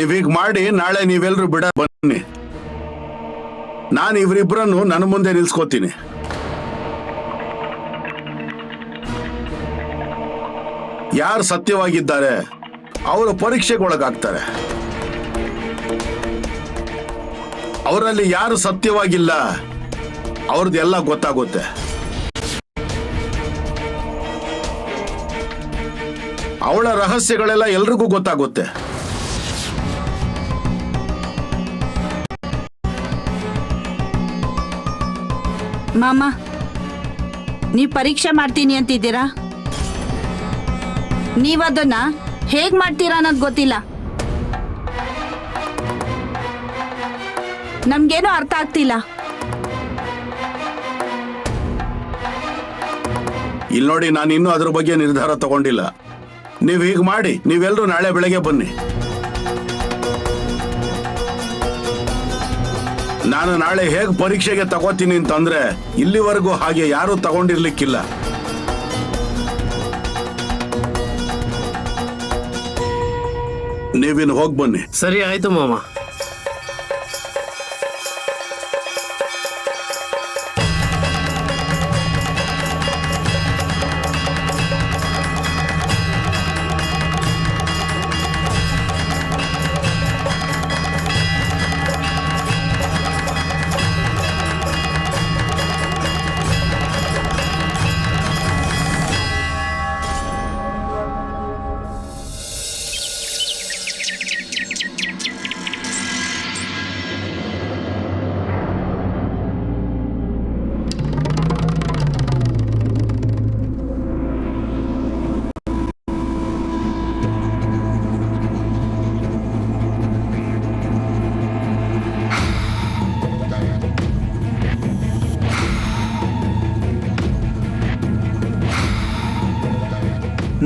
ನೀವೀಗ ಮಾಡಿ ನಾಳೆ ನೀವೆಲ್ಲರೂ ಬಿಡ ಬನ್ನಿ. ನಾನು ಇವರಿಬ್ಬರನ್ನು ನನ್ನ ಮುಂದೆ ನಿಲ್ಸ್ಕೋತೀನಿ. ಯಾರು ಸತ್ಯವಾಗಿದ್ದಾರೆ ಅವರು ಪರೀಕ್ಷೆಗೆ ಒಳಗಾಗ್ತಾರೆ. ಅವರಲ್ಲಿ ಯಾರು ಸತ್ಯವಾಗಿಲ್ಲ ಅವ್ರದ್ದೆಲ್ಲ ಗೊತ್ತಾಗುತ್ತೆ. ಅವಳ ರಹಸ್ಯಗಳೆಲ್ಲ ಎಲ್ರಿಗೂ ಗೊತ್ತಾಗುತ್ತೆ. ಮಾಮ, ನೀವ್ ಪರೀಕ್ಷೆ ಮಾಡ್ತೀನಿ ಅಂತಿದ್ದೀರಾ. ನೀವದನ್ನ ಹೇಗ್ ಮಾಡ್ತೀರಾ ಅನ್ನೋದು ಗೊತ್ತಿಲ್ಲ. ನಮ್ಗೇನು ಅರ್ಥ ಆಗ್ತಿಲ್ಲ. ಇಲ್ಲಿ ನೋಡಿ, ನಾನು ಇನ್ನೂ ಅದ್ರ ಬಗ್ಗೆ ನಿರ್ಧಾರ ತಗೊಂಡಿಲ್ಲ. ನೀವು ಹೀಗೆ ಮಾಡಿ, ನೀವೆಲ್ಲರೂ ನಾಳೆ ಬೆಳಗ್ಗೆ ಬನ್ನಿ. ನಾನು ನಾಳೆ ಹೇಗೆ ಪರೀಕ್ಷೆಗೆ ತಗೋತೀನಿ ಅಂತಂದ್ರೆ ಇಲ್ಲಿವರೆಗೂ ಹಾಗೆ ಯಾರೂ ತಗೊಂಡಿರ್ಲಿಕ್ಕಿಲ್ಲ. ನೀವಿನ್ನು ಹೋಗಿ ಬನ್ನಿ. ಸರಿ ಆಯ್ತು ಮಾಮ.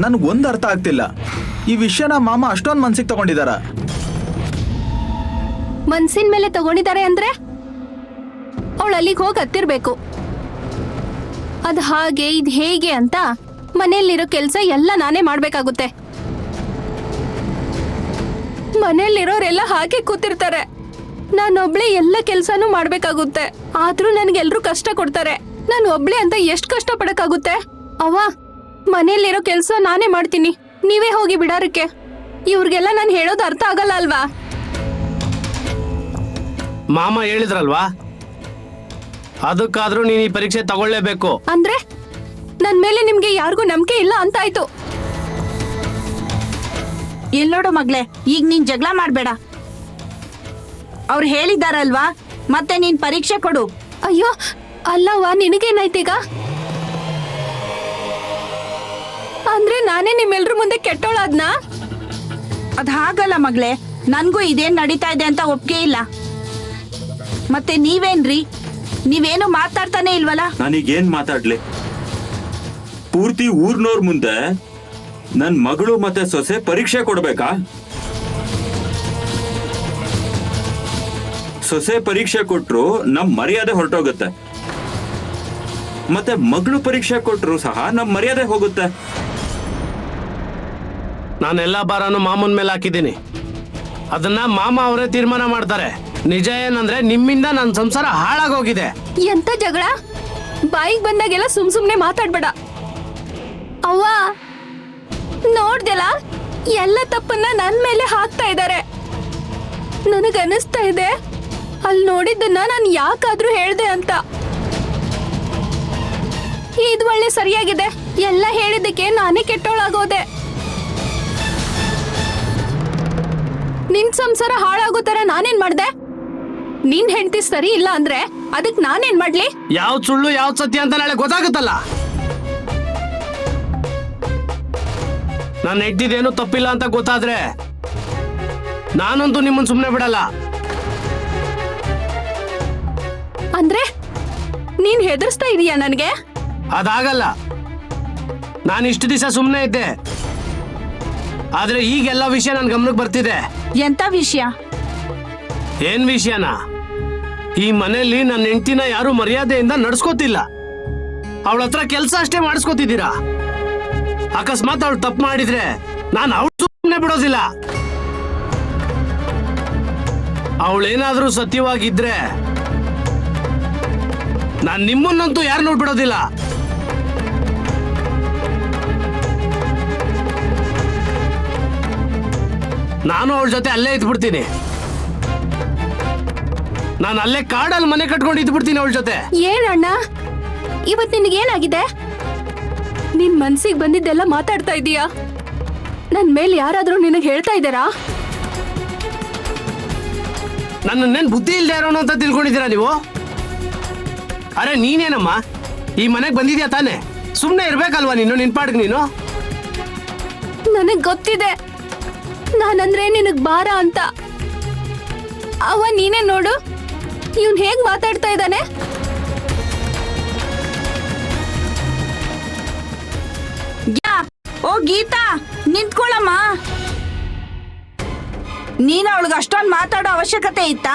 ನನ್ಗೊಂದು ಅರ್ಥ ಆಗ್ತಿಲ್ಲ. ಈ ವಿಷಯನ ಮಾಮ ಅಷ್ಟೊಂದು ಮನ್ಸಿಗೆ ತಗೊಂಡಿದಾರ. ಮನ್ಸಿನ ಮೇಲೆ ತಗೊಂಡಿದ್ದಾರೆ ಅಂದ್ರೆ ಅವಳು ಅಲ್ಲಿಗೆ ಹೋಗಿ ಹತ್ತಿರ್ಬೇಕು. ಅದ್ ಹಾಗೆ ಇದ್ ಹೇಗೆ ಅಂತ ಮನೆಯಲ್ಲಿರೋ ಕೆಲ್ಸ ಎಲ್ಲ ನಾನೇ ಮಾಡ್ಬೇಕಾಗುತ್ತೆ. ಮನೆಯಲ್ಲಿರೋರೆಲ್ಲ ಹಾಗೆ ಕೂತಿರ್ತಾರೆ. ನಾನೊಬ್ಳೆ ಎಲ್ಲ ಕೆಲ್ಸಾನು ಮಾಡ್ಬೇಕಾಗುತ್ತೆ. ಆದ್ರೂ ನನ್ಗೆಲ್ರು ಕಷ್ಟ ಕೊಡ್ತಾರೆ. ನಾನು ಒಬ್ಳೆ ಅಂತ ಎಷ್ಟು ಕಷ್ಟ ಪಡಕ್ಕಾಗುತ್ತೆ? ಅವ್ವ, ಮನೆಯಲ್ಲಿರೋ ಕೆಲ್ಸ ನಾನೇ ಮಾಡ್ತೀನಿ, ನೀವೇ ಹೋಗಿ ಬಿಡಾರಕ್ಕೆ. ಇವ್ರಿಗೆಲ್ಲ ನಾನು ಹೇಳೋದು ಅರ್ಥ ಆಗಲ್ಲ ಅಲ್ವಾ? ಮಾಮ ಹೇಳಿದ್ರಲ್ವಾ, ಅದಕ್ಕಾದ್ರೂ ನೀನ್ ಈ ಪರೀಕ್ಷೆ ತಗೊಳ್ಳೇಬೇಕು. ಅಂದ್ರೆ ನನ್ ಮೇಲೆ ನಿಮ್ಗೆ ಯಾರಿಗೂ ನಂಬಿಕೆ ಇಲ್ಲ ಅಂತ ಆಯ್ತು. ಎಲ್ಲೋಡು ಮಗ್ಳೆ, ಈಗ ನೀನ್ ಜಗಳ ಮಾಡ್ಬೇಡ. ಅವ್ರು ಹೇಳಿದಾರಲ್ವಾ, ಮತ್ತೆ ನೀನ್ ಪರೀಕ್ಷೆ ಕೊಡು. ಅಯ್ಯೋ ಅಲ್ಲವ್ವ, ನಿನಗೇನಾಯ್ತೀಗ? ಅಂದ್ರೆ ನಾನೇ ನಿಮ್ಮೆಲ್ರ ಮುಂದೆ ಕೆಟ್ಟೋಳಾದ್ನಾ? ಅದ್ ಹಾಗಲ್ಲ ಮಗ್ಳೆ, ನನ್ಗೂ ಇದೇನ್ ನಡೀತಾ ಇದೆ ಅಂತ ಒಪ್ಗೆ ಇಲ್ಲ. ಮತ್ತೆ ನೀವೇನ್ರಿ, ನೀವೇನು ಮಾತಾಡ್ತಾನೆ ಇಲ್ವಲ್ಲ? ನಾನೀಗೇನ್ ಮಾತಾಡ್ಲಿ? ಪೂರ್ತಿ ಊರ್ನೋರ್ ಮುಂದೆ ನನ್ ಮಗಳು ಮತ್ತೆ ಸೊಸೆ ಪರೀಕ್ಷೆ ಕೊಡ್ಬೇಕಾ? ಸೊಸೆ ಪರೀಕ್ಷೆ ಕೊಟ್ರು ನಮ್ ಮರ್ಯಾದೆ ಹೊರಟೋಗುತ್ತೆ, ಮತ್ತೆ ಮಗಳು ಪರೀಕ್ಷೆ ಕೊಟ್ರು ಸಹ ನಮ್ ಮರ್ಯಾದೆ ಹೋಗುತ್ತೆ. ನಾನೆಲ್ಲ ಭಾರನು ಮಾಮನ್ ಮೇಲೆ ಹಾಕಿದ್ದೀನಿ. ಅದನ್ನ ಮಾಮ ಅವರೇ ತೀರ್ಮಾನ ಮಾಡ್ತಾರೆ. ನಿಜ ಏನಂದ್ರೆ ನಿಮ್ಮಿಂದ ನನ್ನ ಸಂಸಾರ ಹಾಳಾಗೋಗಿದೆ. ಎಂತ ಜಗಳ? ಬಾಯಿಗೆ ಬಂದಾಗೆಲ್ಲ ಸುಮ್ನೆ ಮಾತಾಡ್ಬೇಡ. ಅವ್ವ, ನೋಡ್ದೆಲ್ಲ ಎಲ್ಲ ತಪ್ಪನ್ನ ನನ್ ಮೇಲೆ ಹಾಕ್ತಾ ಇದ್ದಾರೆ. ನನಗನ್ನಿಸ್ತಾ ಇದೆ ಅಲ್ಲಿ ನೋಡಿದ್ದನ್ನ ನಾನು ಯಾಕಾದ್ರೂ ಹೇಳ್ದೆ ಅಂತ. ಇದು ಒಳ್ಳೆ ಸರಿಯಾಗಿದೆ. ಎಲ್ಲ ಹೇಳಿದ್ದಕ್ಕೆ ನಾನೇ ಕೆಟ್ಟೋಳಾಗೋದೆ. ನಿನ್ ಸಂಸಾರ ಹಾಳಾಗೋ ತರ ನಾನೇನ್ ಮಾಡ್ದೆ? ನಿನ್ ಹೆಂಡತಿ ಸರಿ ಇಲ್ಲ ಅಂದ್ರೆ ಅದಕ್ ನಾನೇನ್ ಮಾಡ್ಲಿ? ಯಾವ್ದ್ ಸುಳ್ಳು ಯಾವ್ದ್ ಸತ್ಯ ಅಂತ ನಾಳೆ ಗೊತ್ತಾಗುತ್ತಲ್ಲ. ನಾನು ಹೆಂಡ್ತಿದೇನು ತಪ್ಪಿಲ್ಲ ಅಂತ ಗೊತ್ತಾದ್ರೆ ನಾನಂತೂ ನಿಮ್ಮನ್ ಸುಮ್ನೆ ಬಿಡಲ್ಲ. ಅಂದ್ರೆ ನೀನ್ ಹೆದರ್ಸ್ತಾ ಇದೀಯಾ ನನ್ಗೆ? ಅದಾಗಲ್ಲ. ನಾನು ಇಷ್ಟು ದಿವಸ ಸುಮ್ನೆ ಇದ್ದೆ, ಆದ್ರೆ ಈಗೆಲ್ಲ ವಿಷಯ ನನ್ ಗಮನಕ್ಕೆ ಬರ್ತಿದೆ. ಎಂತ ವಿಷಯ? ಏನ್ ವಿಷಯನಾ? ಈ ಮನೆಯಲ್ಲಿ ನನ್ನ ಹೆಂಡತಿನ ಯಾರು ಮರ್ಯಾದೆಯಿಂದ ನಡ್ಸ್ಕೋತಿಲ್ಲ. ಅವಳ ಹತ್ರ ಕೆಲಸ ಅಷ್ಟೇ ಮಾಡಿಸ್ಕೋತಿದ್ದೀರಾ. ಅಕಸ್ಮಾತ್ ಅವಳು ತಪ್ಪು ಮಾಡಿದ್ರೆ ನಾನು ಅವಳು ಸುಮ್ಮನೆ ಬಿಡೋದಿಲ್ಲ. ಅವಳೇನಾದ್ರೂ ಸತ್ಯವಾಗಿದ್ರೆ ನಾನ್ ನಿಮ್ಮನ್ನಂತೂ ಯಾರನ್ನೂ ಬಿಡೋದಿಲ್ಲ. ನಾನು ಅವಳ ಜೊತೆ ಅಲ್ಲೇ ಇದ್ಬಿಡ್ತೀನಿ. ನಾನು ಅಲ್ಲೇ ಕಾಡಲ್ಲಿ ಮನೆ ಕಟ್ಕೊಂಡು ಇದ್ಬಿಡ್ತೀನಿ ಅವಳ ಜೊತೆ. ಏನಣ್ಣ ಇವತ್ ನಿನಗೇನಾಗಿದೆ? ನಿನ್ ಮನ್ಸಿಗೆ ಬಂದಿದ್ದೆಲ್ಲ ಮಾತಾಡ್ತಾ ಇದೀಯಾ? ನನ್ ಮೇಲೆ ಯಾರಾದ್ರೂ ನಿನಗೆ ಹೇಳ್ತಾ ಇದ್ದಾರಾ? ನನ್ನೇನ್ ಬುದ್ಧಿ ಇಲ್ದೇ ಇರೋನು ಅಂತ ತಿಳ್ಕೊಂಡಿದ್ದೀರಾ ನೀವು? ಅರೆ ನೀನೇನಮ್ಮ ಈ ಮನೆಗೆ ಬಂದಿದ್ಯಾ ತಾನೆ? ಸುಮ್ನೆ ಇರ್ಬೇಕಲ್ವಾ ನೀನು ನಿನ್ ಪಾಡ್ಗೆ ನೀನು? ನನಗ್ ಗೊತ್ತಿದೆ ನಾನಂದ್ರೆ ನಿನಗ್ ಭಾರ ಅಂತ. ಅವ ನೀನೇ ನೋಡು ಇವ್ನ್ ಹೇಗ್ ಮಾತಾಡ್ತಾ ಇದ್ದಾನೆ. ಓ ಗೀತಾ, ನಿಂತ್ಕೊಳ್ಳಮ್ಮ. ನೀನ್ ಅವಳಿಗೆ ಅಷ್ಟೊಂದು ಮಾತಾಡೋ ಅವಶ್ಯಕತೆ ಇತ್ತಾ?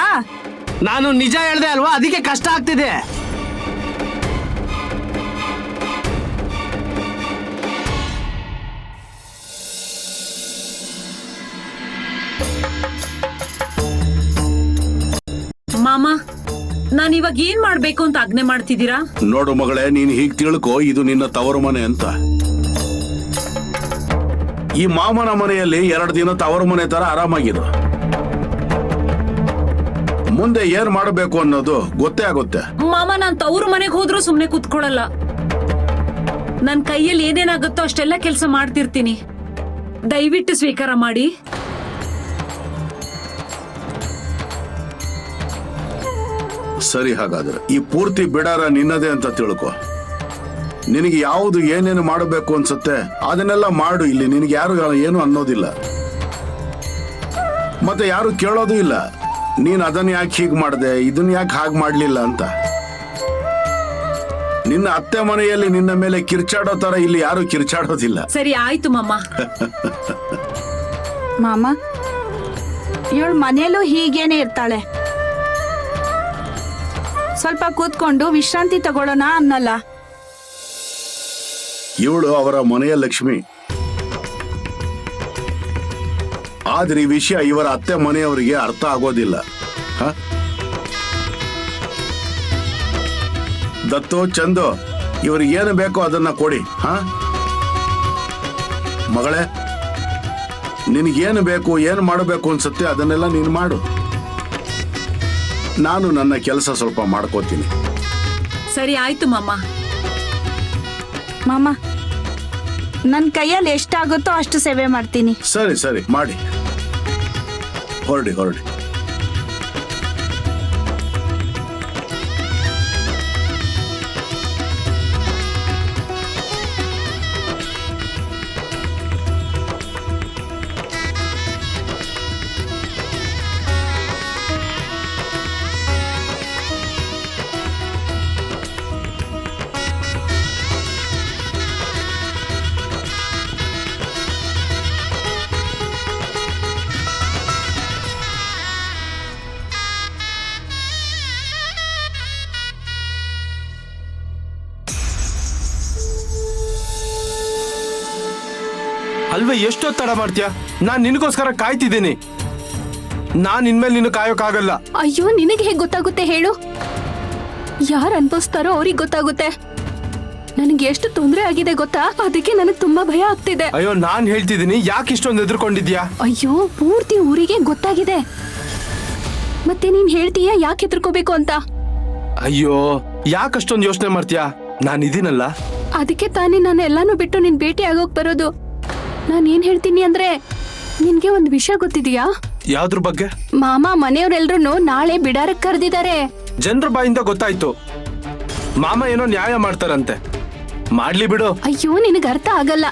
ನಾನು ನಿಜ ಹೇಳ್ದೆ ಅಲ್ವಾ, ಅದಕ್ಕೆ ಕಷ್ಟ ಆಗ್ತಿದೆ. ಮಾಮ, ನಾನ್ ಇವಾಗ ಏನ್ ಮಾಡ್ಬೇಕು ಅಂತ ಆಜ್ಞೆ ಮಾಡ್ತಿದ್ದೀರಾ? ನೋಡು ಮಗಳೇ, ನೀನ್ ಹೀಗ್ ತಿಳ್ಕೊ, ಇದು ನಿನ್ನ ತವರು ಮನೆ ಅಂತ. ಈ ಮಾಮನ ಮನೆಯಲ್ಲಿ 2 ದಿನ ತವರು ಮನೆ ತರ ಆರಾಮಾಗಿರು. ಮುಂದೆ ಏನ್ ಮಾಡಬೇಕು ಅನ್ನೋದು ಗೊತ್ತೇ ಆಗುತ್ತೆ. ಮಾಮ, ನಾನ್ ತವ್ರ ಮನೆಗ್ ಹೋದ್ರೂ ಸುಮ್ನೆ ಕುತ್ಕೊಳ್ಳಲ್ಲ. ನನ್ ಕೈಯಲ್ಲಿ ಏನೇನಾಗುತ್ತೋ ಅಷ್ಟೆಲ್ಲ ಕೆಲಸ ಮಾಡ್ತಿರ್ತೀನಿ. ದಯವಿಟ್ಟು ಸ್ವೀಕಾರ ಮಾಡಿ. ಸರಿ, ಹಾಗಾದ್ರೆ ಈ ಪೂರ್ತಿ ಬಿಡಾರ ನಿನ್ನದೇ ಅಂತ ತಿಳ್ಕೊ. ನಿನಗೆ ಯಾವುದು ಏನೇನು ಮಾಡಬೇಕು ಅನ್ಸುತ್ತೆ ಅದನ್ನೆಲ್ಲ ಮಾಡು. ಇಲ್ಲಿ ನಿನಗೆ ಯಾರು ಏನು ಅನ್ನೋದಿಲ್ಲ, ಮತ್ತೆ ಯಾರು ಕೇಳೋದು ಇಲ್ಲ. ನೀನ್ ಅದನ್ನ ಯಾಕೆ ಹೀಗ್ ಮಾಡ್ದೆ, ಇದನ್ನ ಯಾಕೆ ಹಾಗೆ ಮಾಡ್ಲಿಲ್ಲ ಅಂತ. ನಿನ್ನ ಅತ್ತೆ ಮನೆಯಲ್ಲಿ ನಿನ್ನ ಮೇಲೆ ಕಿರ್ಚಾಡೋ ತರ ಇಲ್ಲಿ ಯಾರು ಕಿರ್ಚಾಡೋದಿಲ್ಲ. ಸರಿ ಆಯ್ತು ಮಾಮ. ಮಾಮ, ಇವಳು ಮನೆಯಲ್ಲೂ ಹೀಗೇನೆ ಇರ್ತಾಳೆ. ಸ್ವಲ್ಪ ಕೂತ್ಕೊಂಡು ವಿಶ್ರಾಂತಿ ತಗೊಳ್ಳೋಣ ಅನ್ನಲ್ಲ. ಇವಳು ಅವರ ಮನೆಯ ಲಕ್ಷ್ಮಿ. ಆದ್ರೆ ಈ ವಿಷಯ ಇವರ ಅತ್ತೆ ಮನೆಯವರಿಗೆ ಅರ್ಥ ಆಗೋದಿಲ್ಲ. ದತ್ತು, ಚಂದು, ಇವ್ರಿಗೆ ಏನು ಬೇಕೋ ಅದನ್ನ ಕೊಡಿ. ಮಗಳೇ, ನಿನಗೇನು ಬೇಕು, ಏನು ಮಾಡಬೇಕು ಅನ್ಸುತ್ತೆ ಅದನ್ನೆಲ್ಲ ನೀನು ಮಾಡು. ನಾನು ನನ್ನ ಕೆಲಸ ಸ್ವಲ್ಪ ಮಾಡ್ಕೋತೀನಿ. ಸರಿ ಆಯ್ತು ಮಾಮ. ಮಾಮ, ನನ್ನ ಕೈಯಲ್ಲಿ ಎಷ್ಟಾಗುತ್ತೋ ಅಷ್ಟು ಸೇವೆ ಮಾಡ್ತೀನಿ. ಸರಿ ಸರಿ, ಮಾಡಿ. ಹೊರಡಿ ಹೊರಡಿ. ಅಲ್ವೇ, ಎಷ್ಟೊತ್ತು ತಡ ಮಾಡ್ತೀಯ? ನಾನ್ ನಿನಗೋಸ್ಕರ ಕಾಯ್ತಿದ್ದೀನಿ. ನಾನ್ ಇನ್ಮೇಲೆ ನಿನ್ನ ಕಾಯೋಕ್ಕಾಗಲ್ಲ. ಅಯ್ಯೋ, ನಿನಗೆ ಹೇಗ್ ಗೊತ್ತಾಗುತ್ತೆ ಹೇಳು? ಯಾರು ಅನ್ಭವಿಸ್ತಾರೋ ಅವ್ರಿಗೆ ಗೊತ್ತಾಗುತ್ತೆ. ನನಗೆ ಎಷ್ಟು ತೊಂದರೆ ಆಗಿದೆ ಗೊತ್ತಾ? ಅದಕ್ಕೆ ನನಗೆ ತುಂಬಾ ಭಯ ಆಗ್ತಿದೆ. ಅಯ್ಯೋ, ನಾನ್ ಹೇಳ್ತಿದ್ದೀನಿ, ಯಾಕೆ ಇಷ್ಟೊಂದು ಎದುರ್ಕೊಂಡಿದ್ಯಾ? ಅಯ್ಯೋ, ಪೂರ್ತಿ ಊರಿಗೆ ಗೊತ್ತಾಗಿದೆ. ಮತ್ತೆ ನೀನ್ ಹೇಳ್ತೀಯ ಯಾಕೆ ಹೆದರ್ಕೋಬೇಕು ಅಂತ? ಅಯ್ಯೋ, ಯಾಕಷ್ಟೊಂದು ಯೋಚನೆ ಮಾಡ್ತೀಯಾ? ನಾನ್ ಇದೀನಲ್ಲ. ಅದಕ್ಕೆ ತಾನೇ ನಾನು ಎಲ್ಲಾನು ಬಿಟ್ಟು ನಿನ್ ಭೇಟಿ ಆಗೋಕ್ ಬರೋದು. ನಾನ್ ಏನ್ ಹೇಳ್ತೀನಿ ಅಂದ್ರೆ, ನಿನ್ಗೆ ಒಂದ್ ವಿಷಯ ಗೊತ್ತಿದೆಯಾ? ಯಾವ್ದ್ರ ಬಗ್ಗೆ? ಮಾಮ ಮನೆಯವ್ರೆಲ್ರು ನಾಳೆ ಬಿಡಾರಕ್ ಕರೆದಿದ್ದಾರೆ. ಜನರ ಬಾಯಿಂದ ಗೊತ್ತಾಯ್ತು. ಮಾಮ ಏನೋ ನ್ಯಾಯ ಮಾಡ್ತಾರಂತೆ. ಮಾಡ್ಲಿ ಬಿಡು. ಅಯ್ಯೋ, ನಿನಗ್ ಅರ್ಥ ಆಗಲ್ಲ.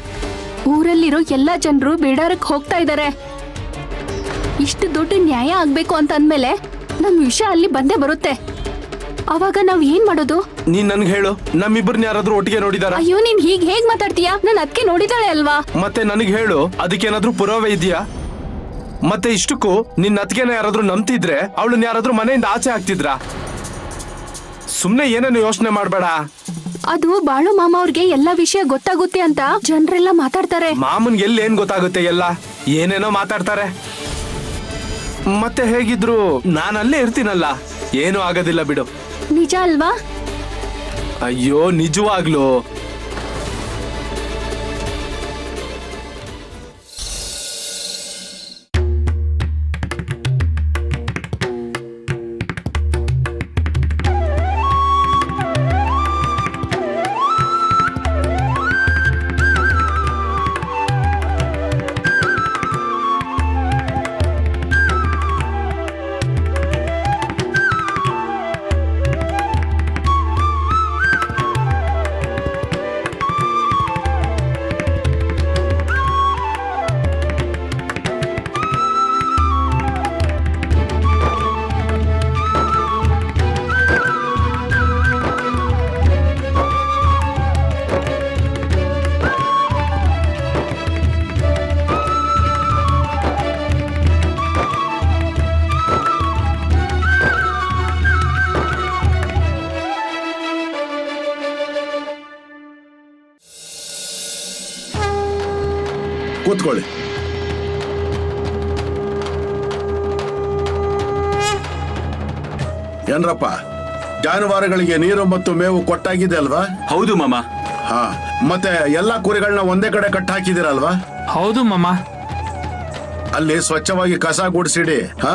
ಊರಲ್ಲಿರೋ ಎಲ್ಲಾ ಜನರು ಬಿಡಾರಕ್ ಹೋಗ್ತಾ ಇದ್ದಾರೆ. ಇಷ್ಟು ದೊಡ್ಡ ನ್ಯಾಯ ಆಗ್ಬೇಕು ಅಂತ ಅಂದ್ಮೇಲೆ ನಮ್ ವಿಷಯ ಅಲ್ಲಿ ಬಂದೇ ಬರುತ್ತೆ. ಅವಾಗ ನಾವ್ ಏನ್ ಮಾಡೋದು? ನೀನ್ ನನ್ಗೆ ಹೇಳು, ನಮ್ಮಿಬ್ಬರನ್ನ ಯಾರಾದ್ರೂ ಒಟ್ಟಿಗೆ ನೋಡಿದಾರ? ಅಯ್ಯೋ, ನೀನ್ ಹೇಗ್ ಮಾತಾಡ್ತೀಯಾ? ನನ್ ಅದಕ್ಕೆ ನೋಡಿದಾಳೆ ಅಲ್ವಾ? ಮತ್ತೆ ನನಗೆ ಹೇಳು, ಅದಕ್ಕೇನಾದ್ರೂ ಪುರಾವೆ ಇದೆಯಾ? ಮತ್ತೆ ಇಷ್ಟಕ್ಕೂ ನಿನ್ನ ಅತ್ತಿಗೆನ ಯಾರಾದ್ರೂ ನಂಬ್ತಿದ್ರೆ ಅವಳನ್ನ ಯಾರಾದ್ರೂ ಮನೆಯಿಂದ ಆಚೆ ಹಾಕ್ತಿದ್ರಾ? ಸುಮ್ನೆ ಏನೇನು ಯೋಚನೆ ಮಾಡ್ಬೇಡ. ಅದು ಬಾಳು ಮಾಮ ಅವ್ರಿಗೆ ಎಲ್ಲಾ ವಿಷಯ ಗೊತ್ತಾಗುತ್ತೆ ಅಂತ ಜನರೆಲ್ಲ ಮಾತಾಡ್ತಾರೆ. ಮಾಮನ್ಗೆ ಎಲ್ಲಿ ಏನ್ ಗೊತ್ತಾಗುತ್ತೆ? ಎಲ್ಲ ಏನೇನೋ ಮಾತಾಡ್ತಾರೆ. ಮತ್ತೆ ಹೇಗಿದ್ರು ನಾನಲ್ಲೇ ಇರ್ತೀನಲ್ಲ, ಏನೂ ಆಗೋದಿಲ್ಲ ಬಿಡು. ನಿಜ ಅಲ್ವಾ? ಅಯ್ಯೋ ನಿಜವಾಗ್ಲು. ಕೂತ್ಕೊಳ್ಳಿ. ಏನ್ರಪ್ಪ, ಜಾನುವಾರುಗಳಿಗೆ ನೀರು ಮತ್ತು ಮೇವು ಕೊಟ್ಟಾಗಿದೆ ಅಲ್ವಾ? ಹೌದು ಮಾಮ. ಹಾ, ಮತ್ತೆ ಎಲ್ಲಾ ಕುರಿಗಳನ್ನ ಒಂದೇ ಕಡೆ ಕಟ್ಟ ಹಾಕಿದಿರಲ್ವಾ? ಹೌದು ಮಾಮ. ಅಲ್ಲಿ ಸ್ವಚ್ಛವಾಗಿ ಕಸ ಗುಡಿಸಿಡಿ. ಹಾ,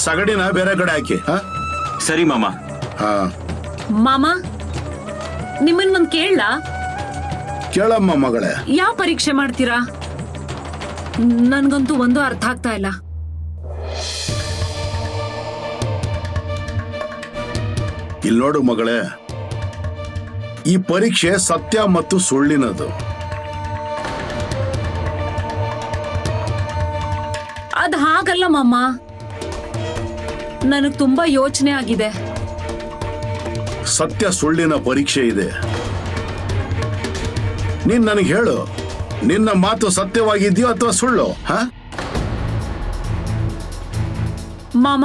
ಸಗಡಿನ ಬೇರೆ ಕಡೆ ಹಾಕಿ. ಹಾ ಸರಿ ಮಾಮ. ಹಾ, ಮಾಮ, ನಿಮ್ಮನ್ ಒಂದ್ ಕೇಳ. ಕೇಳಮ್ಮ ಮಗಳೇ. ಯಾವ ಪರೀಕ್ಷೆ ಮಾಡ್ತೀರಾ? ನನ್ಗಂತೂ ಒಂದು ಅರ್ಥ ಆಗ್ತಾ ಇಲ್ಲ. ಇಲ್ಲಿ ನೋಡು ಮಗಳೇ, ಈ ಪರೀಕ್ಷೆ ಸತ್ಯ ಮತ್ತು ಸುಳ್ಳಿನದು. ಅದ್ ಹಾಗಲ್ಲ ಮಾಮ, ನನಗ್ ತುಂಬಾ ಯೋಚನೆ ಆಗಿದೆ. ಸತ್ಯ ಸುಳ್ಳಿನ ಪರೀಕ್ಷೆ ಇದೆ. ನೀನ್ ನನಗೆ ಹೇಳು, ನಿನ್ನ ಮಾತು ಸತ್ಯವಾಗಿದೆಯೋ ಅಥವಾ ಸುಳ್ಳು? ಹಾ, ಮಾಮ,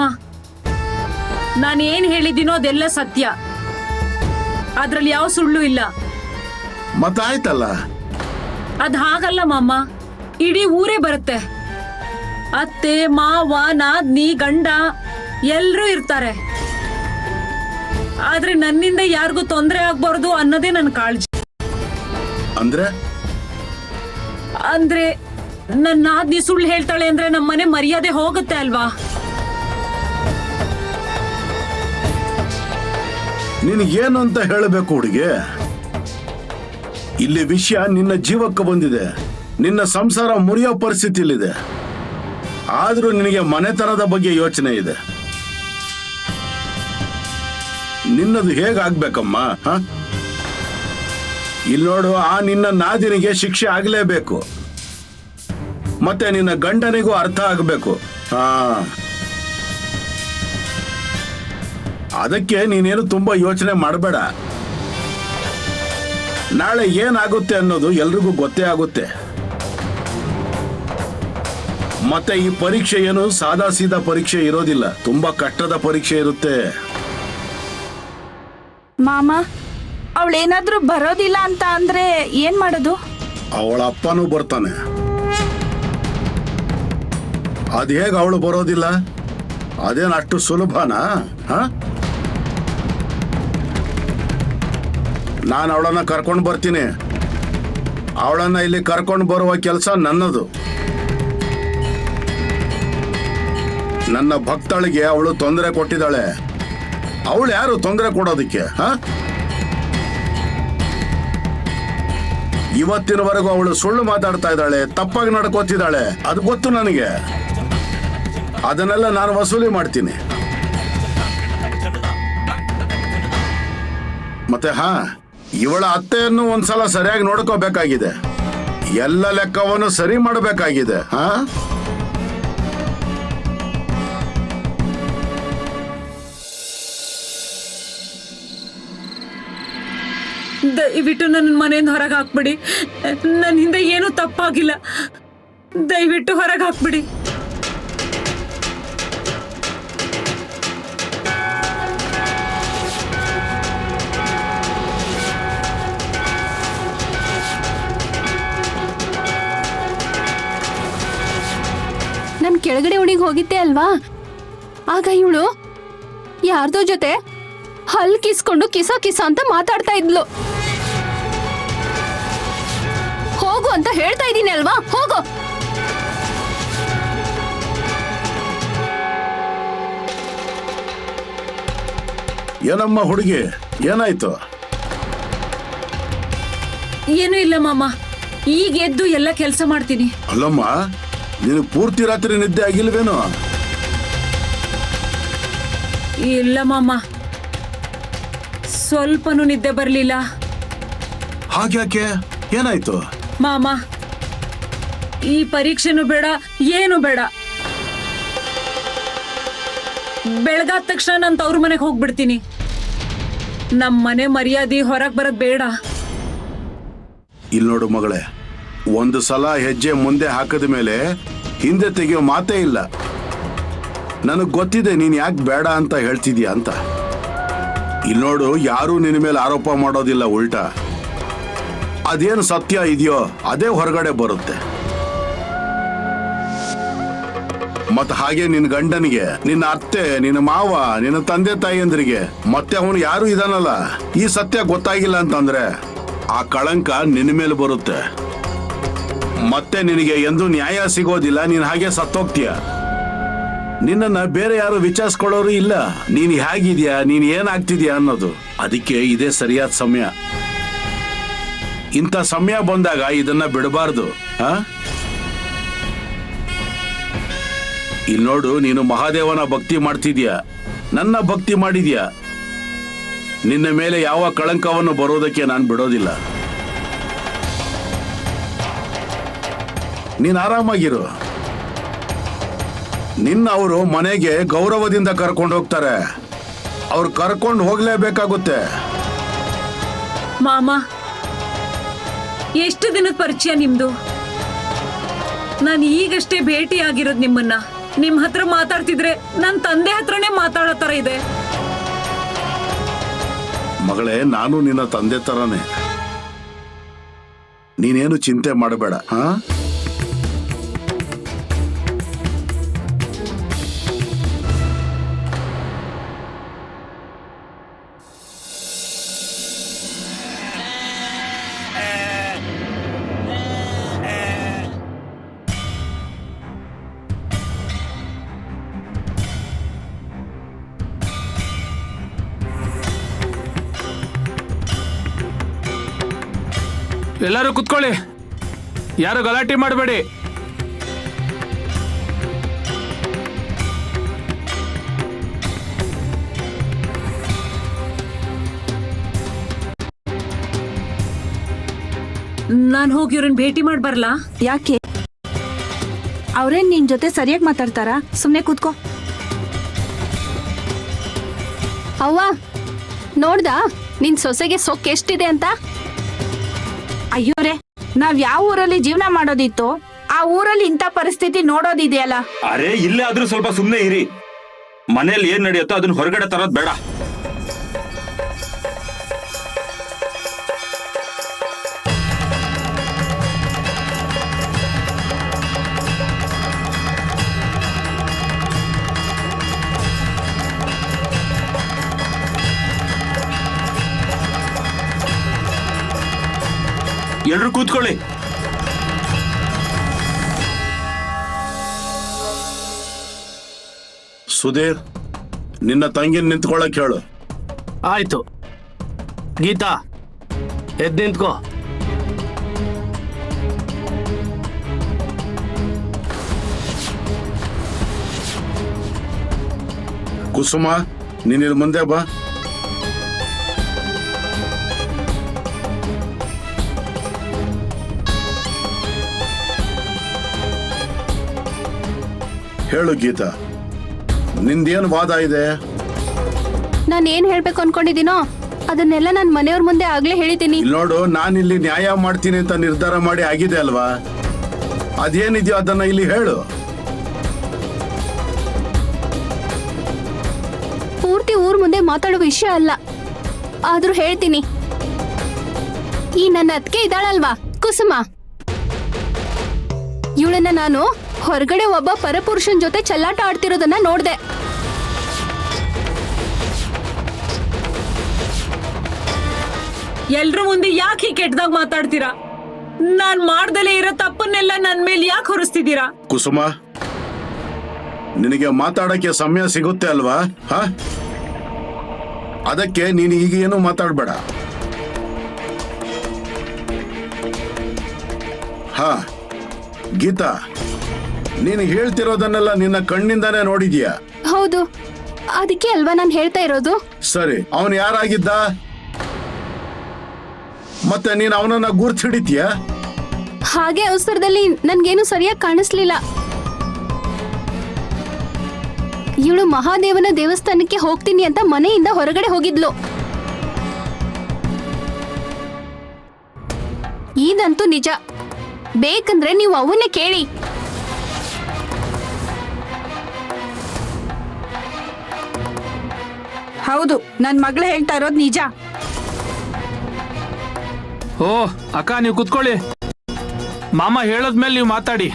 ನಾನು ಏನ್ ಹೇಳಿದ್ದೀನೋ ಅದೆಲ್ಲ ಸತ್ಯ. ಅದ್ರಲ್ಲಿ ಯಾವ ಸುಳ್ಳು ಇಲ್ಲ. ಮತ್ತಾಯ್ತಲ್ಲ. ಅದ್ ಹಾಗಲ್ಲ ಮಾಮ, ಇಡೀ ಊರೇ ಬರುತ್ತೆ. ಅತ್ತೆ, ಮಾವ, ನಾದ್ನಿ, ಗಂಡ ಎಲ್ರೂ ಇರ್ತಾರೆ. ಆದ್ರೆ ನನ್ನಿಂದ ಯಾರಿಗೂ ತೊಂದರೆ ಆಗ್ಬಾರ್ದು ಅನ್ನೋದೇ ನನ್ನ ಕಾಳಜಿ. ಅಂದ್ರೆ ನನ್ನ ನಾದ್ನಿ ಸುಳ್ಳು ಹೇಳ್ತಾಳೆ ಅಂದ್ರೆ ನಮ್ಮನೆ ಮರ್ಯಾದೆ ಹೋಗುತ್ತೆ ಅಲ್ವಾ? ನಿನಗೇನು ಅಂತ ಹೇಳಬೇಕು ಹುಡುಗಿ? ಇಲ್ಲಿ ವಿಷಯ ನಿನ್ನ ಜೀವಕ್ಕೆ ಬಂದಿದೆ, ನಿನ್ನ ಸಂಸಾರ ಮುರಿಯೋ ಪರಿಸ್ಥಿತಿಲಿದೆ. ಆದ್ರೂ ನಿನಗೆ ಮನೆತನದ ಬಗ್ಗೆ ಯೋಚನೆ ಇದೆ. ನಿನ್ನದು ಹೇಗಾಗ್ಬೇಕಮ್ಮ? ಇಲ್ಲಿ ನೋಡು, ಆ ನಿನ್ನ ನಾದಿನಿಗೆ ಶಿಕ್ಷೆ ಆಗ್ಲೇಬೇಕು, ಮತ್ತೆ ನಿನ್ನ ಗಂಡನಿಗೂ ಅರ್ಥ ಆಗ್ಬೇಕು. ಅದಕ್ಕೆ ನೀನೇನು ತುಂಬಾ ಯೋಚನೆ ಮಾಡಬೇಡ. ನಾಳೆ ಏನಾಗುತ್ತೆ ಅನ್ನೋದು ಎಲ್ರಿಗೂ ಗೊತ್ತೇ ಆಗುತ್ತೆ. ಮತ್ತೆ ಈ ಪರೀಕ್ಷೆ ಏನು ಸಾದಾ ಸೀದಾ ಪರೀಕ್ಷೆ ಇರೋದಿಲ್ಲ, ತುಂಬಾ ಕಷ್ಟದ ಪರೀಕ್ಷೆ ಇರುತ್ತೆ. ಮಾಮ, ಅವಳೇನಾದ್ರೂ ಬರೋದಿಲ್ಲ ಅಂತ ಅಂದ್ರೆ ಏನ್ ಮಾಡೋದು? ಅವಳ ಅಪ್ಪನೂ ಬರ್ತಾನೆ. ಅದ್ ಹೇಗ ಅವಳು ಬರೋದಿಲ್ಲ? ಅದೇನು ಅಷ್ಟು ಸುಲಭನಾ? ನಾನು ಅವಳನ್ನ ಕರ್ಕೊಂಡು ಬರ್ತೀನಿ. ಅವಳನ್ನ ಇಲ್ಲಿ ಕರ್ಕೊಂಡು ಬರುವ ಕೆಲಸ ನನ್ನದು. ನನ್ನ ಭಕ್ತಳಿಗೆ ಅವಳು ತೊಂದರೆ ಕೊಟ್ಟಿದ್ದಾಳೆ. ಅವಳು ಯಾರು ತೊಂದರೆ ಕೊಡೋದಕ್ಕೆ? ಇವತ್ತಿನವರೆಗೂ ಅವಳು ಸುಳ್ಳು ಮಾತಾಡ್ತಾ ಇದ್ದಾಳೆ, ತಪ್ಪಾಗಿ ನಡ್ಕೋತಿದ್ದಾಳೆ, ಅದು ಗೊತ್ತು ನನಗೆ. ಅದನ್ನೆಲ್ಲ ನಾನು ವಸೂಲಿ ಮಾಡ್ತೀನಿ. ಮತ್ತೆ ಇವಳ ಅತ್ತೆಯನ್ನು ಒಂದ್ಸಲ ಸರಿಯಾಗಿ ನೋಡ್ಕೋಬೇಕಾಗಿದೆ. ಎಲ್ಲ ಲೆಕ್ಕವನ್ನು ಸರಿ ಮಾಡಬೇಕಾಗಿದೆ. ದಯವಿಟ್ಟು ನನ್ನ ಮನೆಯಿಂದ ಹೊರಗೆ ಹಾಕ್ಬಿಡಿ. ನನ್ನ ಹಿಂದೆ ಏನೂ ತಪ್ಪಾಗಿಲ್ಲ. ದಯವಿಟ್ಟು ಹೊರಗೆ ಹಾಕ್ಬಿಡಿ. ನನ್ ಕೆಳಗಡೆ ಉಣಿಗೆ ಹೋಗಿದ್ದೆ ಅಲ್ವಾ, ಆಗ ಇವಳು ಯಾರ್ದೋ ಜೊತೆ ಹಲ್ ಕಿಸ್ಕೊಂಡು ಕಿಸ ಕಿಸ ಅಂತ ಮಾತಾಡ್ತಾ ಇದ್ಲು. ಹೋಗು ಅಂತ ಹೇಳ್ತಾ ಇದ್ದೀನಿ ಅಲ್ವಾ, ಹೋಗು. ಏನಮ್ಮ ಹುಡುಗಿ, ಏನಾಯ್ತು? ಏನೂ ಇಲ್ಲ ಮಾಮ, ಈಗ ಎದ್ದು ಎಲ್ಲ ಕೆಲಸ ಮಾಡ್ತೀನಿ. ಅಲ್ಲಮ್ಮ, ನೀನು ಪೂರ್ತಿ ರಾತ್ರಿ ನಿದ್ದೆ ಆಗಿಲ್ವೇನೋ? ಇಲ್ಲ ಮಾಮ, ಸ್ವಲ್ಪನೂ ನಿದ್ದೆ ಬರ್ಲಿಲ್ಲ. ಹಾಗ್ಯಾಕೆ, ಏನಾಯ್ತು? ಮಾಮ, ಈ ಪರೀಕ್ಷೆನೂ ಬೇಡ, ಏನು ಬೇಡ. ಬೆಳಗಾದ ತಕ್ಷಣ ನಾನು ತವ್ರ ಮನೆಗೆ ಹೋಗ್ಬಿಡ್ತೀನಿ. ನಮ್ಮ ಮನೆ ಮರ್ಯಾದೆ ಹೊರಗೆ ಬರೋದ್ ಬೇಡ. ಇಲ್ಲಿ ನೋಡು ಮಗಳೇ, ಒಂದು ಸಲ ಹೆಜ್ಜೆ ಮುಂದೆ ಹಾಕದ ಮೇಲೆ ಹಿಂದೆ ತೆಗೆಯೋ ಮಾತೇ ಇಲ್ಲ. ನನಗ್ ಗೊತ್ತಿದೆ ನೀನ್ ಯಾಕೆ ಬೇಡ ಅಂತ ಹೇಳ್ತಿದ್ಯಾ ಅಂತ. ಇಲ್ಲಿ ನೋಡು, ಯಾರೂ ನಿನ್ನ ಮೇಲೆ ಆರೋಪ ಮಾಡೋದಿಲ್ಲ, ಉಲ್ಟಾ ಅದೇನು ಸತ್ಯ ಇದೆಯೋ ಅದೇ ಹೊರಗಡೆ ಬರುತ್ತೆ. ಮತ್ ಹಾಗೆ ನಿನ್ನ ಗಂಡನಿಗೆ, ನಿನ್ನ ಅತ್ತೆ, ನಿನ್ನ ಮಾವ, ನಿನ್ನ ತಂದೆ ತಾಯಿಯಂದ್ರಿಗೆ, ಮತ್ತೆ ಅವನು ಯಾರು ಇದಾನಲ್ಲ, ಈ ಸತ್ಯ ಗೊತ್ತಾಗಿಲ್ಲ ಅಂತಂದ್ರೆ ಆ ಕಳಂಕ ನಿನ್ನ ಮೇಲೆ ಬರುತ್ತೆ. ಮತ್ತೆ ನಿನಗೆ ಎಂದೂ ನ್ಯಾಯ ಸಿಗೋದಿಲ್ಲ. ನೀನ್ ಹಾಗೆ ಸತ್ತೋಗ್ತೀಯ. ನಿನ್ನನ್ನ ಬೇರೆ ಯಾರು ವಿಚಾರಿಸ್ಕೊಳ್ಳೋರು ಇಲ್ಲ, ನೀನ್ ಹೇಗಿದ್ಯಾ, ನೀನ್ ಏನಾಗ್ತಿದ್ಯಾ ಅನ್ನೋದು. ಅದಕ್ಕೆ ಇದೇ ಸರಿಯಾದ ಸಮಯ. ಇಂಥ ಸಮಯ ಬಂದಾಗ ಇದನ್ನ ಬಿಡಬಾರ್ದು. ಇಲ್ಲಿ ನೋಡು, ನೀನು ಮಹಾದೇವನ ಭಕ್ತಿ ಮಾಡ್ತಿದ್ಯಾ, ನನ್ನ ಭಕ್ತಿ ಮಾಡಿದ್ಯಾ. ನಿನ್ನ ಮೇಲೆ ಯಾವ ಕಳಂಕವನ್ನು ಬರೋದಕ್ಕೆ ನಾನು ಬಿಡೋದಿಲ್ಲ. ನೀನ್ ಆರಾಮಾಗಿರು. ನಿನ್ನ ಅವರು ಮನೆಗೆ ಗೌರವದಿಂದ ಕರ್ಕೊಂಡು ಹೋಗ್ತಾರೆ. ಅವ್ರು ಕರ್ಕೊಂಡು ಹೋಗ್ಲೇಬೇಕಾಗುತ್ತೆ. ಮಾಮ, ಎಷ್ಟು ದಿನದ ಪರಿಚಯ ನಿಮ್ದು? ನಾನು ಈಗಷ್ಟೇ ಭೇಟಿ ಆಗಿರೋದು ನಿಮ್ಮನ್ನ. ನಿಮ್ ಹತ್ರ ಮಾತಾಡ್ತಿದ್ರೆ ನನ್ನ ತಂದೆ ಹತ್ರನೇ ಮಾತಾಡೋ ತರ ಇದೆ. ಮಗಳೇ, ನಾನು ನಿನ್ನ ತಂದೆ ತರನೇ. ನೀನೇನು ಚಿಂತೆ ಮಾಡಬೇಡ. ಎಲ್ಲರೂ ಕುತ್ಕೊಳ್ಳಿ, ಯಾರು ಗಲಾಟೆ ಮಾಡಬೇಡಿ. ನಾನು ಹೋಗಿ ಇವ್ರನ್ನ ಭೇಟಿ ಮಾಡಿ ಬರ್ಲಾ? ಯಾಕೆ? ಅವ್ರೇನ್ ನಿನ್ ಜೊತೆ ಸರಿಯಾಗಿ ಮಾತಾಡ್ತಾರಾ? ಸುಮ್ನೆ ಕೂತ್ಕೋ. ಅವ್ವ, ನೋಡ್ದಾ ನಿನ್ ಸೊಸೆಗೆ ಸೊಕ್ಕು ಎಷ್ಟಿದೆ ಅಂತ? ಅಯ್ಯೋರೆ, ನಾವ್ ಯಾವ ಊರಲ್ಲಿ ಜೀವನ ಮಾಡೋದಿತ್ತು ಆ ಊರಲ್ಲಿ ಇಂಥ ಪರಿಸ್ಥಿತಿ ನೋಡೋದಿದೆಯಲ್ಲ. ಅರೆ, ಇಲ್ಲೇ ಆದ್ರೂ ಸ್ವಲ್ಪ ಸುಮ್ನೆ ಇರಿ. ಮನೇಲಿ ಏನ್ ನಡೆಯುತ್ತೋ ಅದನ್ನ ಹೊರಗಡೆ ತರೋದ್ ಬೇಡ. ಎಲ್ರು ಕೂತ್ಕೊಳ್ಳಿ. ಸುಧೀರ್, ನಿನ್ನ ತಂಗಿನ ನಿಂತ್ಕೊಳ್ಳಕ್ ಹೇಳು. ಆಯ್ತು. ಗೀತಾ, ಎದ್ ನಿಂತ್ಕೋ. ಕುಸುಮ, ನೀನಿಲ್ ಮುಂದೆ ಬಾ. ಹೇಳು ಗೀತಾ, ನಿಂದೇನು ವಾದ ಇದೆ? ನಾನು ಏನ್ ಹೇಳ್ಬೇಕು ಅನ್ಕೊಂಡಿದ್ದೀನೋ ಅದನ್ನೆಲ್ಲ ನಾನು ಮನೆಯವ್ರ ಮುಂದೆ ಆಗ್ಲೇ ಹೇಳಿದ್ದೀನಿ. ಇಲ್ಲಿ ನೋಡು, ನಾನಿಲ್ಲಿ ನ್ಯಾಯ ಮಾಡ್ತೀನಿ ಅಂತ ನಿರ್ಧಾರ ಮಾಡಿ ಆಗಿದೆ ಅಲ್ವಾ? ಅದೇನಿದೆಯೋ ಅದನ್ನ ಇಲ್ಲಿ ಹೇಳು. ಪೂರ್ತಿ ಊರ್ ಮುಂದೆ ಮಾತಾಡೋ ವಿಷಯ ಅಲ್ಲ, ಆದ್ರೂ ಹೇಳ್ತೀನಿ. ಈ ನನ್ನ ಅತ್ತಿಗೆ ಇದ್ದಾಳಲ್ವಾ ಕುಸುಮ, ಇವಳನ್ನ ನಾನು ಹೊರಗಡೆ ಒಬ್ಬ ಪರಪುರುಷನ್ ಜೊತೆ ಚೆಲ್ಲಾಟ ಆಡ್ತಿರೋದನ್ನ ನೋಡ್ದೆ. ಎಲ್ರ ಮುಂದೆ ಯಾಕೆ ಕೆಟ್ಟದಾಗ ಮಾತಾಡ್ತೀರಾ? ನಾನ್ ಮಾಡ್ದಲೇ ಇರೋ ತಪ್ಪನ್ನೆಲ್ಲ ನನ್ ಮೇಲೆ ಯಾಕೆ ಹೊರಿಸ್ತಿದ್ದೀರಾ? ಕುಸುಮ, ನಿನಗೆ ಮಾತಾಡಕ್ಕೆ ಸಮಯ ಸಿಗುತ್ತೆ ಅಲ್ವಾ? ಅದಕ್ಕೆ ನೀನು ಈಗ ಏನು ಮಾತಾಡ್ಬೇಡ. ಗೀತಾ, ನೀನು ಹೇಳ್ತಿರೋದನ್ನೆಲ್ಲ ನಿನ್ನ ಕಣ್ಣಿಂದಾನೇ ನೋಡಿದ್ಯಾ? ಹೌದು, ಅದಕ್ಕೆ ಅಲ್ವಾ ನಾನು ಹೇಳ್ತಾ ಇರೋದು. ಸರಿ, ಅವನು ಯಾರಾಗಿದ್ದ? ಮತ್ತೆ ನೀನು ಅವನನ್ನ ಗುರ್ತು ಹಿಡಿತೀಯ? ಹಾಗೆ ಅವಸರದಲ್ಲಿ ನನ್ಗೇನು ಸರಿಯಾಗಿ ಕಾಣಿಸ್ಲಿಲ್ಲ. ಇವಳು ಮಹಾದೇವನ ದೇವಸ್ಥಾನಕ್ಕೆ ಹೋಗ್ತೀನಿ ಅಂತ ಮನೆಯಿಂದ ಹೊರಗಡೆ ಹೋಗಿದ್ಲು. ಇದಂತೂ ನಿಜ. ಬೇಕಂದ್ರೆ ನೀವು ಅವನ್ನೇ ಕೇಳಿ. ಹೌದು, ನನ್ ಮಗಳು ಹೇಳ್ತಾ ಇರೋದು ನಿಜ. ಓ ಅಕ್ಕ, ನೀವು ಕುತ್ಕೊಳ್ಳಿ. ಮಾಮ ಹೇಳದ್ಮೇಲೆ ನೀವು ಮಾತಾಡಿ.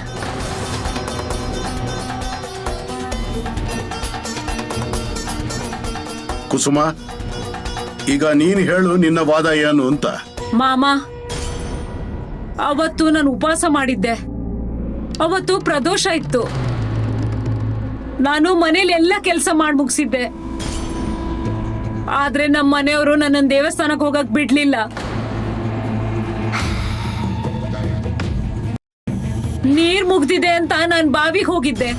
ಕುಸುಮ, ಈಗ ನೀನು ಹೇಳು, ನಿನ್ನ ವಾದ ಏನು ಅಂತ. ಮಾಮ, ಅವತ್ತು ನಾನು ಉಪವಾಸ ಮಾಡಿದ್ದೆ. ಅವತ್ತು ಪ್ರದೋಷ ಇತ್ತು. ನಾನು ಮನೇಲಿ ಎಲ್ಲ ಕೆಲಸ ಮಾಡಿ ಮುಗಿಸಿದ್ದೆ. ಆದ್ರೆ ನಮ್ಮ ಮನೆಯವರು ನನ್ನನ್ನು ದೇವಸ್ಥಾನಕ್ಕೆ ಹೋಗಕ್ ಬಿಡ್ಲಿಲ್ಲ. ನೀರ್ ಮುಗ್ದಿದೆ ಅಂತ ನಾನು ಬಾವಿಗೆ ಹೋಗಿದ್ದೆ.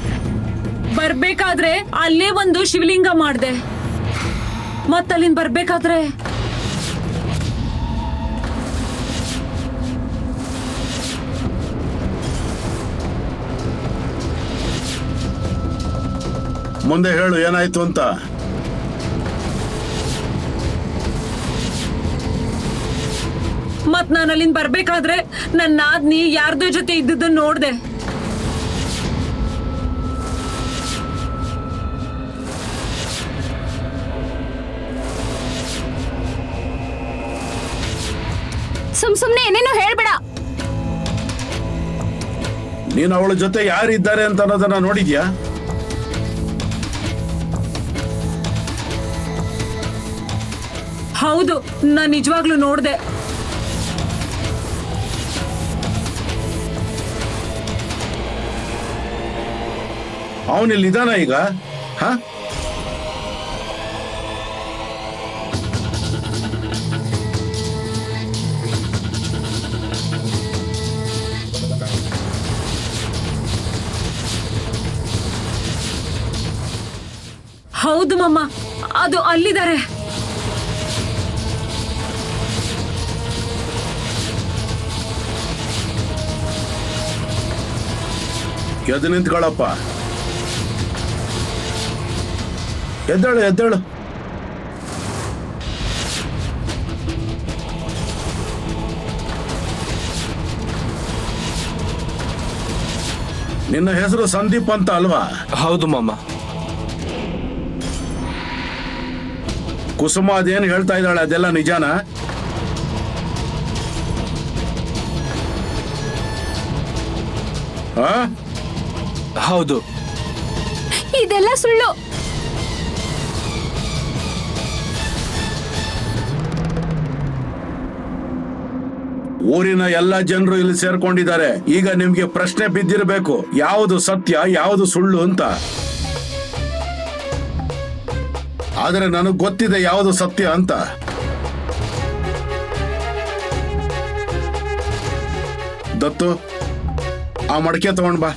ಬರ್ಬೇಕಾದ್ರೆ ಅಲ್ಲೇ ಒಂದು ಶಿವಲಿಂಗ ಮಾಡ್ದೆ. ಮತ್ತಲ್ಲಿಂದ ಬರ್ಬೇಕಾದ್ರೆ ಮುಂದೆ ಹೇಳು, ಏನಾಯ್ತು ಅಂತ. ಮತ್ ನಾನು ಅಲ್ಲಿಂದ ಬರ್ಬೇಕಾದ್ರೆ ನನ್ನ ನಾದ್ನಿ ಯಾರ್ದೋ ಜೊತೆ ಇದ್ದದನ್ನ ನೋಡ್ದೆ. ಸುಮ್ನೆ ಏನೇನೋ ಹೇಳ್ಬೇಡ. ನೀನು ಅವಳ ಜೊತೆ ಯಾರಿದ್ದಾರೆ ಅಂತ ಅನ್ನೋದನ್ನ ನೋಡಿದ್ಯಾ? ಹೌದು, ನಾನ್ ನಿಜವಾಗ್ಲೂ ನೋಡ್ದೆ. ಅವನಿಲ್ಲಿದ್ದಾನ ಈಗ? ಹೌದು ಮಮ್ಮ, ಅದು ಅಲ್ಲಿದ್ದಾರೆ. ಎದ್ದು ನಿಂತ್ಕೊಳ್ಳಪ್ಪ. ಎದ್ದೇಳು ಎದ್ದೇಳು. ನಿನ್ನ ಹೆಸರು ಸಂದೀಪ್ ಅಂತ ಅಲ್ವಾ? ಹೌದು ಮಾಮ. ಕುಸುಮ ಅದೇನು ಹೇಳ್ತಾ ಇದ್ದಾಳೆ, ಅದೆಲ್ಲ ನಿಜಾನಾ? ಹೌದು. ಇದೆಲ್ಲ ಸುಳ್ಳು. ಊರಿನ ಎಲ್ಲ ಜನರು ಇಲ್ಲಿ ಸೇರ್ಕೊಂಡಿದ್ದಾರೆ. ಈಗ ನಿಮ್ಗೆ ಪ್ರಶ್ನೆ ಬಿದ್ದಿರಬೇಕು, ಯಾವುದು ಸತ್ಯ ಯಾವುದು ಸುಳ್ಳು ಅಂತ. ಆದರೆ ನನಗ್ ಗೊತ್ತಿದೆ ಯಾವುದು ಸತ್ಯ ಅಂತ. ದತ್ತು, ಆ ಮಡಕೆ ತಗೊಂಡ್ ಬಾ.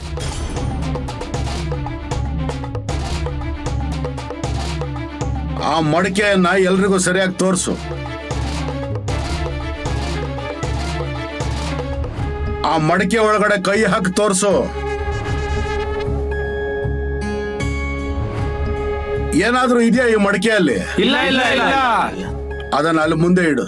ಆ ಮಡಕೆಯನ್ನ ಎಲ್ರಿಗೂ ಸರಿಯಾಗಿ ತೋರಿಸು. ಆ ಮಡಕೆ ಒಳಗಡೆ ಕೈ ಹಾಕಿ ತೋರಿಸು. ಏನಾದ್ರೂ ಇದೆಯಾ ಈ ಮಡಕೆಯಲ್ಲಿ? ಇಲ್ಲ ಇಲ್ಲ ಇಲ್ಲ. ಅದನ್ನ ಅಲ್ಲಿ ಮುಂದೆ ಇಡು.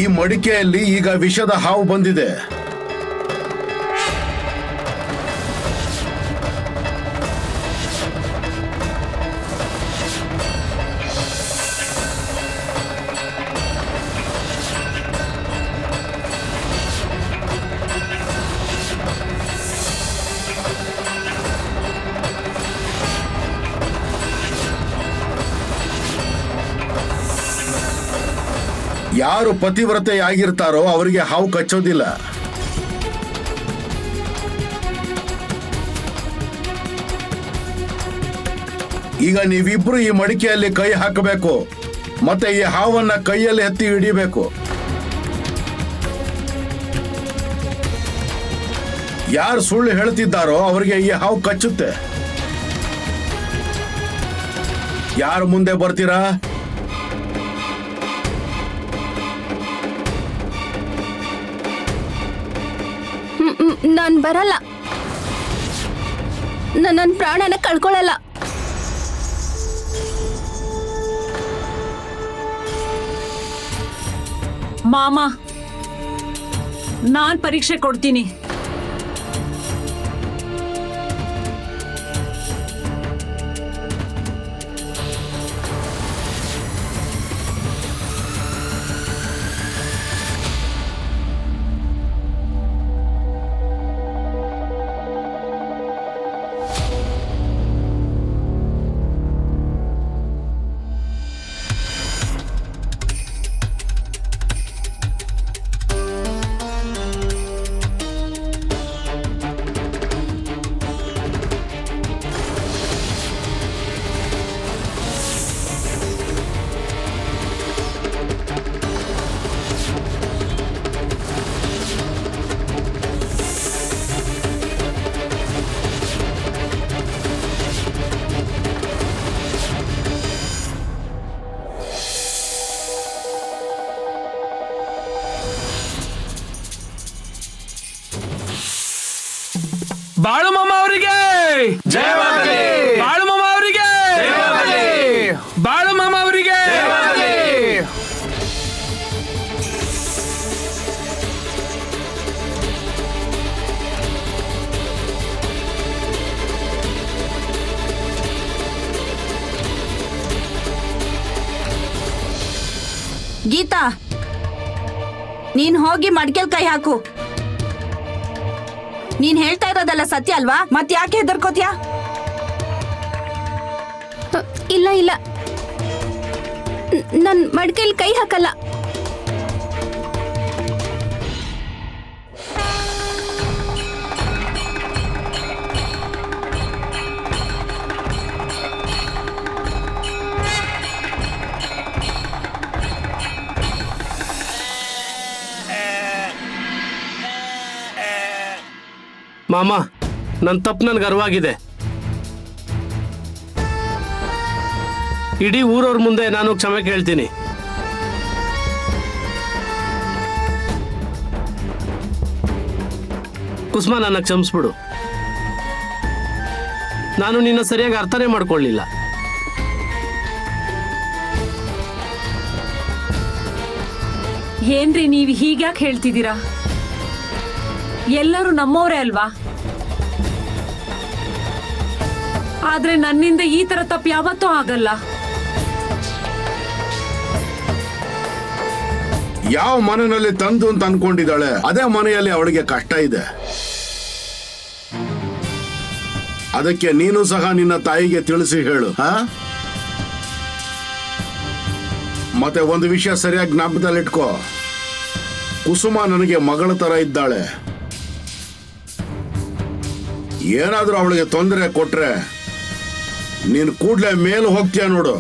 ಈ ಮಡಿಕೆಯಲ್ಲಿ ಈಗ ವಿಷದ ಹಾವು ಬಂದಿದೆ. ಯಾರು ಪತಿವ್ರತೆಯಾಗಿರ್ತಾರೋ ಅವರಿಗೆ ಹಾವು ಕಚ್ಚೋದಿಲ್ಲ. ಈಗ ನೀವಿಬ್ರು ಈ ಮಡಿಕೆಯಲ್ಲಿ ಕೈ ಹಾಕಬೇಕು, ಮತ್ತೆ ಈ ಹಾವನ್ನ ಕೈಯಲ್ಲಿ ಎತ್ತಿ ಹಿಡಿಬೇಕು. ಯಾರು ಸುಳ್ಳು ಹೇಳ್ತಿದ್ದಾರೋ ಅವರಿಗೆ ಈ ಹಾವು ಕಚ್ಚುತ್ತೆ. ಯಾರು ಮುಂದೆ ಬರ್ತೀರಾ? ನಾನ್ ಬರಲ್ಲ. ನನ್ನ ಪ್ರಾಣನ ಕಳ್ಕೊಳ್ಳಲ್ಲ. ಮಾಮ, ನಾನ್ ಪರೀಕ್ಷೆ ಕೊಡ್ತೀನಿ. ಬಾಳು ಮಾಮ ಅವರಿಗೆ ಜಯವಾಗಲಿ. ಬಾಳು ಮಾಮ ಅವರಿಗೆ ಜಯವಾಗಲಿ. ಬಾಳು ಮಾಮ ಅವರಿಗೆ ಜಯವಾಗಲಿ. ಗೀತಾ, ನೀನ್ ಹೋಗಿ ಮಡ್ಕೆಲ್ ಕೈ ಹಾಕು. ನೀನ್ ಹೇಳ್ತಾ ಇರೋದೆಲ್ಲ ಸತ್ಯ ಅಲ್ವಾ? ಮತ್ ಯಾಕೆ ಹೆದರ್ಕೋತ್ಯಾ? ಇಲ್ಲ ಇಲ್ಲ, ನನ್ ಮಡ್ಕೆಲ್ ಕೈ ಹಾಕಲ್ಲ. ಮಾಮ, ನನ್ನ ತಪ್ಪು ನನ್ಗೆ ಅರಿವಾಗಿದೆ. ಇಡೀ ಊರವ್ರ ಮುಂದೆ ನಾನು ಕ್ಷಮೆ ಕೇಳ್ತೀನಿ. ಕುಸುಮ, ನನ್ನ ಕ್ಷಮಿಸ್ಬಿಡು. ನಾನು ನಿನ್ನ ಸರಿಯಾಗಿ ಅರ್ಥನೇ ಮಾಡ್ಕೊಳ್ಳಿಲ್ಲ. ಏನ್ರಿ ನೀವ್ ಹೀಗ್ಯಾಕೆ ಹೇಳ್ತಿದ್ದೀರಾ? ಎಲ್ಲರೂ ನಮ್ಮವರೇ ಅಲ್ವಾ? ಆದ್ರೆ ನನ್ನಿಂದ ಈ ತರ ತಪ್ಪು ಯಾವತ್ತೂ ಆಗಲ್ಲ. ಯಾವ ಮನೆಯಲ್ಲಿ ತಂದು ಅಂತ ಅನ್ಕೊಂಡಿದ್ದಾಳೆ ಅದೇ ಮನೆಯಲ್ಲಿ ಅವಳಿಗೆ ಕಷ್ಟ ಇದೆ. ಅದಕ್ಕೆ ನೀನು ಸಹ ನಿನ್ನ ತಾಯಿಗೆ ತಿಳಿಸಿ ಹೇಳು. ಮತ್ತೆ ಒಂದು ವಿಷಯ ಸರಿಯಾಗಿ ಜ್ಞಾಪಕದಲ್ಲಿಟ್ಕೋ, ಕುಸುಮ ನನಗೆ ಮಗಳ ತರ ಇದ್ದಾಳೆ. ಏನಾದ್ರೂ ಅವಳಿಗೆ ತೊಂದರೆ ಕೊಟ್ರೆ ನೀನು ಕೂಡ್ಲೆ ಮೇಲೆ ಹೋಗ್ತೀಯ ನೋಡು.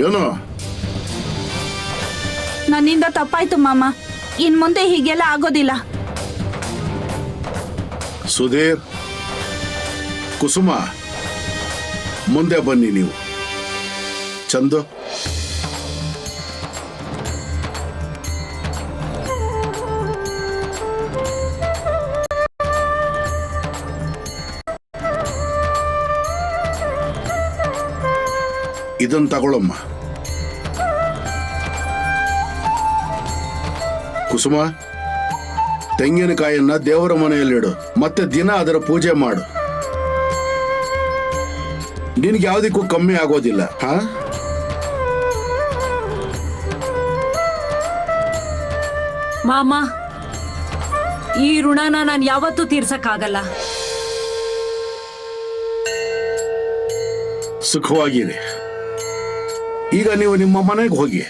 ಏನು? ನನ್ನಿಂದ ತಪ್ಪಾಯ್ತು ಮಾಮ, ಇನ್ ಮುಂದೆ ಹೀಗೆಲ್ಲ ಆಗೋದಿಲ್ಲ. ಸುಧೀರ್, ಕುಸುಮ, ಮುಂದೆ ಬನ್ನಿ ನೀವು. ಚಂದು, ಇದನ್ನ ತಗೊಳಮ್ಮ. ಕುಸುಮ, ತೆಂಗಿನಕಾಯನ್ನ ದೇವರ ಮನೆಯಲ್ಲಿಡು, ಮತ್ತೆ ದಿನ ಅದರ ಪೂಜೆ ಮಾಡು. ನಿನ್ಗೆ ಯಾವ್ದಕ್ಕೂ ಕಮ್ಮಿ ಆಗೋದಿಲ್ಲ. ಹಾ, ಮಾಮ, ಈ ಋಣನ ನಾನು ಯಾವತ್ತೂ ತೀರ್ಸಕ್ಕಾಗಲ್ಲ. ಸುಖವಾಗಿರಿ. ಈಗ ನೀವು ನಿಮ್ಮ ಮನೆಗೆ ಹೋಗಿ.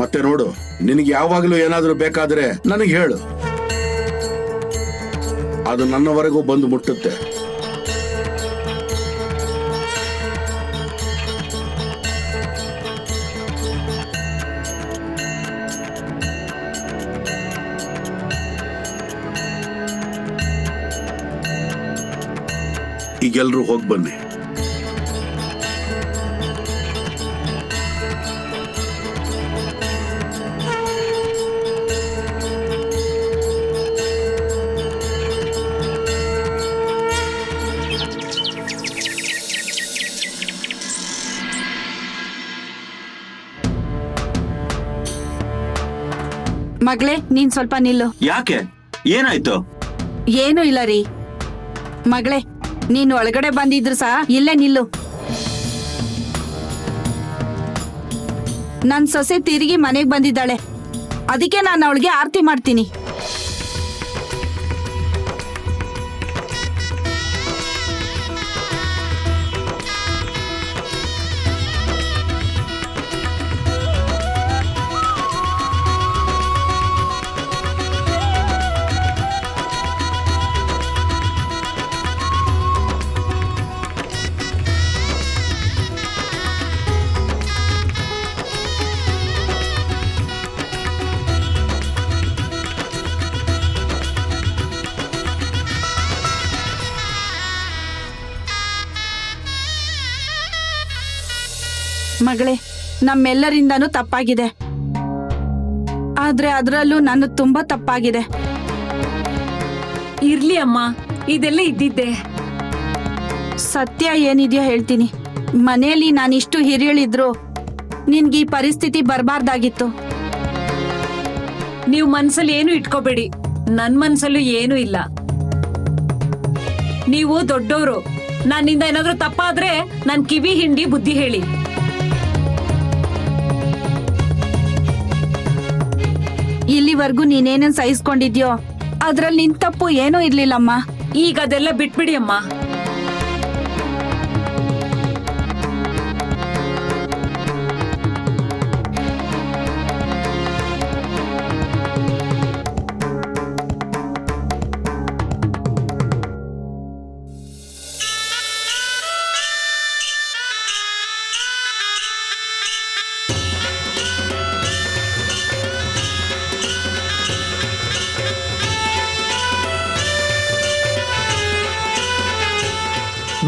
ಮತ್ತೆ ನೋಡು, ನಿನಗೆ ಯಾವಾಗಲೂ ಏನಾದರೂ ಬೇಕಾದ್ರೆ ನನಗೆ ಹೇಳು, ಅದು ನನ್ನವರೆಗೂ ಬಂದು ಮುಟ್ಟುತ್ತೆ. ಈಗೆಲ್ಲರೂ ಹೋಗಿ ಬನ್ನಿ. ಮಗಳೇ, ನೀನ್ ಸ್ವಲ್ಪ ನಿಲ್ಲು. ಯಾಕೆ? ಏನಾಯ್ತು? ಏನು ಇಲ್ಲ ರೀ. ಮಗಳೇ, ನೀನು ಒಳಗಡೆ ಬಂದಿದ್ರು ಸಹ ಇಲ್ಲೇ ನಿಲ್ಲು. ನನ್ ಸೊಸೆ ತಿರುಗಿ ಮನೆಗ್ ಬಂದಿದ್ದಾಳೆ, ಅದಕ್ಕೆ ನಾನು ಅವಳಿಗೆ ಆರತಿ ಮಾಡ್ತೀನಿ. ಮಗಳೇ, ನಮ್ಮೆಲ್ಲರಿಂದನೂ ತಪ್ಪಾಗಿದೆ, ಆದ್ರೆ ಅದರಲ್ಲೂ ನನ್ನ ತುಂಬಾ ತಪ್ಪಾಗಿದೆ. ಇರ್ಲಿ ಅಮ್ಮ, ಇದೆಲ್ಲ ಇದ್ದಿದ್ದೆ. ಸತ್ಯ ಏನಿದೆಯೋ ಹೇಳ್ತೀನಿ. ಮನೆಯಲ್ಲಿ ನಾನಿಷ್ಟು ಹಿರಿಯಳಿದ್ರು ನಿನ್ಗೆ ಈ ಪರಿಸ್ಥಿತಿ ಬರಬಾರ್ದಾಗಿತ್ತು. ನೀವು ಮನ್ಸಲ್ಲಿ ಏನು ಇಟ್ಕೋಬೇಡಿ, ನನ್ ಮನ್ಸಲ್ಲೂ ಏನು ಇಲ್ಲ. ನೀವು ದೊಡ್ಡವರು, ನನ್ನಿಂದ ಏನಾದ್ರೂ ತಪ್ಪಾದ್ರೆ ನನ್ ಕಿವಿ ಹಿಂಡಿ ಬುದ್ಧಿ ಹೇಳಿ. ಇಲ್ಲಿವರೆಗೂ ನೀನೇನೇನ್ ಸಹಿಸ್ಕೊಂಡಿದ್ಯೋ ಅದ್ರಲ್ಲಿ ನಿನ್ ತಪ್ಪು ಏನೂ ಇರ್ಲಿಲ್ಲಮ್ಮ. ಈಗ ಅದೆಲ್ಲ ಬಿಟ್ಬಿಡಿ ಅಮ್ಮ.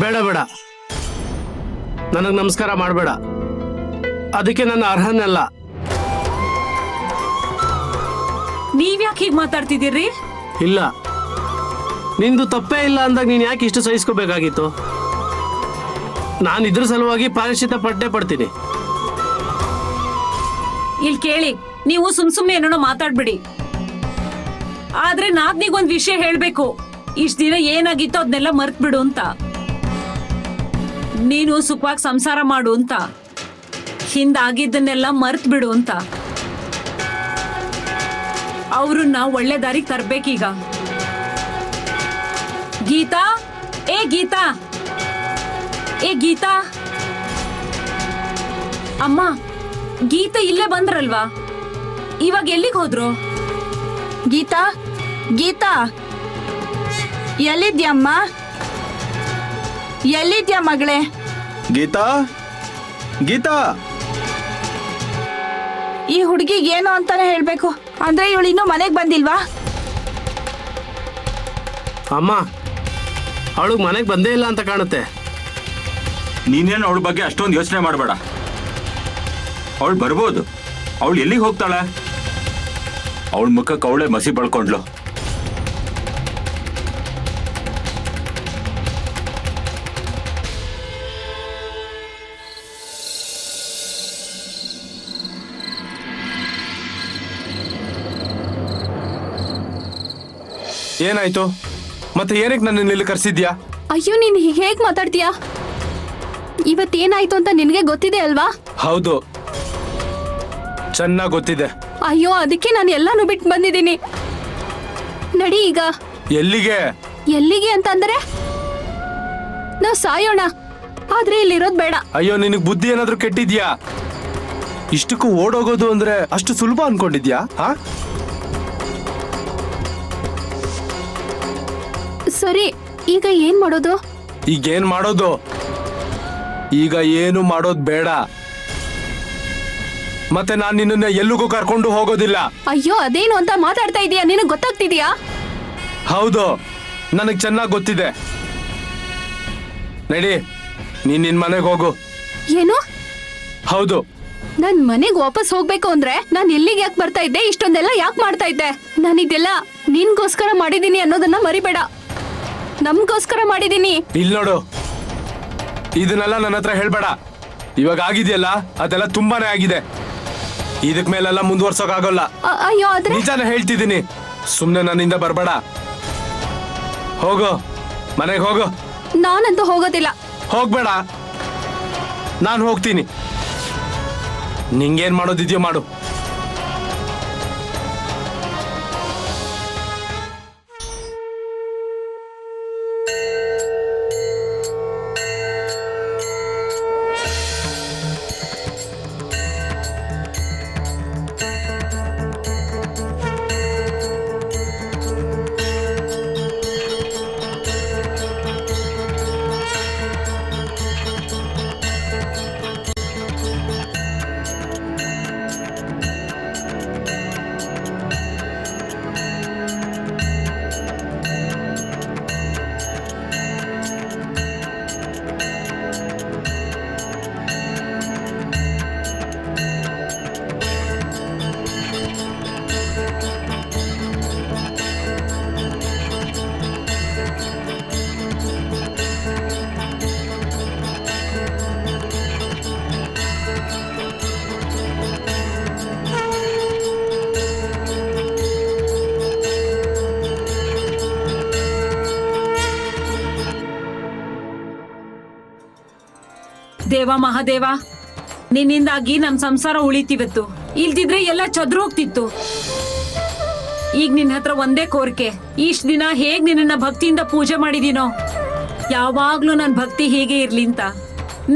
ಬೇಡ ಬೇಡ, ನನಗೆ ನಮಸ್ಕಾರ ಮಾಡಬೇಡ. ಅದಕ್ಕೆ ನನ್ನ ಅರ್ಹನಲ್ಲ. ನೀವ್ಯಾಕೆ ಹೀಗೆ ಮಾತಾಡ್ತಿದ್ದೀರಿ? ಇಲ್ಲ, ನಿಂದು ತಪ್ಪೇ ಇಲ್ಲ ಅಂದಾಗ ನೀನು ಯಾಕೆ ಇಷ್ಟು ಸಹಿಸ್ಕೋಬೇಕಾಗಿತ್ತು? ನಾನು ಇದ್ರ ಸಲುವಾಗಿ ಪ್ರಾಯಶ್ಚಿತ್ತ ಪಡ್ತೀನಿ. ಇಲ್ಲಿ ಕೇಳಿ, ನೀವು ಸುಮ್ನೆ ಏನೋ ಮಾತಾಡ್ಬಿಡಿ. ಆದ್ರೆ ನಾದ್ನಿಗೊಂದ್ ವಿಷಯ ಹೇಳ್ಬೇಕು. ಇಷ್ಟ ದಿನ ಏನಾಗಿತ್ತು ಅದನ್ನೆಲ್ಲ ಮರ್ತ್ ಬಿಡು ಅಂತ. ನೀನು ಸುಖವಾಗಿ ಸಂಸಾರ ಮಾಡು ಅಂತ, ಹಿಂದಾಗಿದ್ದನ್ನೆಲ್ಲ ಮರ್ತ್ ಬಿಡು ಅಂತ. ಅವ್ರನ್ನ ಒಳ್ಳೆ ದಾರಿಗೆ ತರ್ಬೇಕೀಗ. ಗೀತಾ, ಏ ಗೀತಾ, ಏ ಗೀತಾ. ಅಮ್ಮ, ಗೀತಾ ಇಲ್ಲೇ ಬಂದ್ರಲ್ವಾ? ಇವಾಗ ಎಲ್ಲಿಗೆ ಹೋದ್ರು? ಗೀತಾ, ಗೀತಾ, ಎಲ್ಲಿದ್ಯಮ್ಮ? ಎಲ್ಲಿದ್ಯಾ ಮಗಳೇ? ಗೀತಾ, ಗೀತಾ. ಈ ಹುಡುಗಿಗೆ ಏನು ಅಂತಾನೆ ಹೇಳ್ಬೇಕು ಅಂದ್ರೆ ಇವಳು ಇನ್ನೂ ಮನೆಗ್ ಬಂದಿಲ್ವಾ? ಅಮ್ಮ, ಅವಳಿಗೆ ಮನೆಗೆ ಬಂದೇ ಇಲ್ಲ ಅಂತ ಕಾಣುತ್ತೆ. ನೀನೇನು ಅವಳ ಬಗ್ಗೆ ಅಷ್ಟೊಂದು ಯೋಚನೆ ಮಾಡಬೇಡ. ಅವಳು ಬರ್ಬೋದು. ಅವಳು ಎಲ್ಲಿಗೆ ಹೋಗ್ತಾಳೆ? ಅವಳ ಮುಖಕ್ಕೆ ಅವಳೇ ಮಸಿ ಬಳ್ಕೊಂಡ್ಲು. ಏನಾಯ್ತು? ಮತ್ತೆ ಏನಕ್ಕೆ ನನ್ನ ಇಲ್ಲಿ ಕರ್ಸಿದ್ಯಾ? ಅಯ್ಯೋ ನೀನ್ ಹೇಗ್ ಮಾತಾಡ್ತೀಯಾ? ಇವತ್ತೇನಾಯ್ತು ಅಂತ ನಿನ್ಗೆ ಗೊತ್ತಿದೆ ಅಲ್ವಾ? ಹೌದು, ಚೆನ್ನಾಗ್ ಗೊತ್ತಿದೆ. ಅಯ್ಯೋ ಅದಕ್ಕೆ ನಾನು ಎಲ್ಲಾನು ಬಿಟ್ಟು ಬಂದಿದ್ದೀನಿ. ನಡಿ ಈಗ. ಎಲ್ಲಿಗೆ? ಎಲ್ಲಿಗೆ ಅಂತ ಅಂದ್ರೆ ನಾವ್ ಸಾಯೋಣ, ಆದ್ರೆ ಇಲ್ಲಿರೋದ್ ಬೇಡ. ಅಯ್ಯೋ, ನಿನಗ್ ಬುದ್ಧಿ ಏನಾದ್ರೂ ಕೆಟ್ಟಿದ್ಯಾ? ಇಷ್ಟಕ್ಕೂ ಓಡೋಗೋದು ಅಂದ್ರೆ ಅಷ್ಟು ಸುಲಭ ಅನ್ಕೊಂಡಿದ್ಯಾ? ಸರಿ, ಈಗ ಏನ್ ಮಾಡೋದು? ಈಗೇನ್ ಮಾಡೋದು? ಈಗ ಏನು ಮಾಡೋದ್ ಬೇಡ. ಮತ್ತೆ ನಾನ್ ನಿನ್ನ ಎಲ್ಲಿಗೂ ಕರ್ಕೊಂಡು ಹೋಗೋದಿಲ್ಲ. ಅಯ್ಯೋ ಅದೇನು ಅಂತ ಮಾತಾಡ್ತಾ ಇದೀಯಾ? ನಿನಗ್ ಗೊತ್ತಾಗ್ತಿದ್ಯಾ? ಹೌದು, ನನಗ್ ಚೆನ್ನಾಗ್ ಗೊತ್ತಿದೆ. ನಡಿ, ನೀನ್ ನಿನ್ ಮನೆಗೆ ಹೋಗು. ಏನು? ಹೌದು. ನನ್ ಮನೆಗ್ ವಾಪಸ್ ಹೋಗ್ಬೇಕು ಅಂದ್ರೆ ನಾನ್ ಇಲ್ಲಿಗೆ ಯಾಕೆ ಬರ್ತಾ ಇದ್ದೆ? ಇಷ್ಟೊಂದೆಲ್ಲ ಯಾಕೆ ಮಾಡ್ತಾ ಇದ್ದೆ? ನಾನಿದೆಲ್ಲ ನಿನ್ಗೋಸ್ಕರ ಮಾಡಿದೀನಿ ಅನ್ನೋದನ್ನ ಮರಿಬೇಡ. ನಮ್ಗೋಸ್ಕರ ಮಾಡಿದೀನಿ. ಇಲ್ಲಿ ನೋಡು, ಇದನ್ನೆಲ್ಲ ನನ್ನ ಹತ್ರ ಹೇಳ್ಬೇಡ. ಇವಾಗ ಆಗಿದೆಯಲ್ಲ, ಅದೆಲ್ಲ ತುಂಬಾನೇ ಆಗಿದೆ. ಇದಕ್ ಮೇಲೆಲ್ಲ ಮುಂದುವರ್ಸೋಕಾಗಲ್ಲ. ಅಯ್ಯೋ ಆದ್ರೆ ನಿಜಾನ ಹೇಳ್ತಿದ್ದೀನಿ. ಸುಮ್ನೆ ನನ್ನಿಂದ ಬರ್ಬೇಡ. ಹೋಗು, ಮನೆಗೆ ಹೋಗು. ನಾನಂತೂ ಹೋಗೋದಿಲ್ಲ. ಹೋಗ್ಬೇಡ, ನಾನು ಹೋಗ್ತೀನಿ. ನಿಂಗೇನ್ ಮಾಡೋದಿದ್ಯೋ ಮಾಡು. ದೇವ ಮಹಾದೇವ, ನಿನ್ನಿಂದಾಗಿ ನಮ್ ಸಂಸಾರ ಉಳಿತಿವತ್ತು. ಇಲ್ದಿದ್ರೆ ಎಲ್ಲ ಚದ್ರ ಹೋಗ್ತಿತ್ತು. ಈಗ ನಿನ್ನ ಹತ್ರ ಒಂದೇ ಕೋರಿಕೆ, ಇಷ್ಟ ದಿನ ಹೇಗ್ ನಿನ್ನ ಭಕ್ತಿಯಿಂದ ಪೂಜೆ ಮಾಡಿದೀನೋ, ಯಾವಾಗ್ಲೂ ನನ್ ಭಕ್ತಿ ಹೀಗೆ ಇರ್ಲಿ ಅಂತ.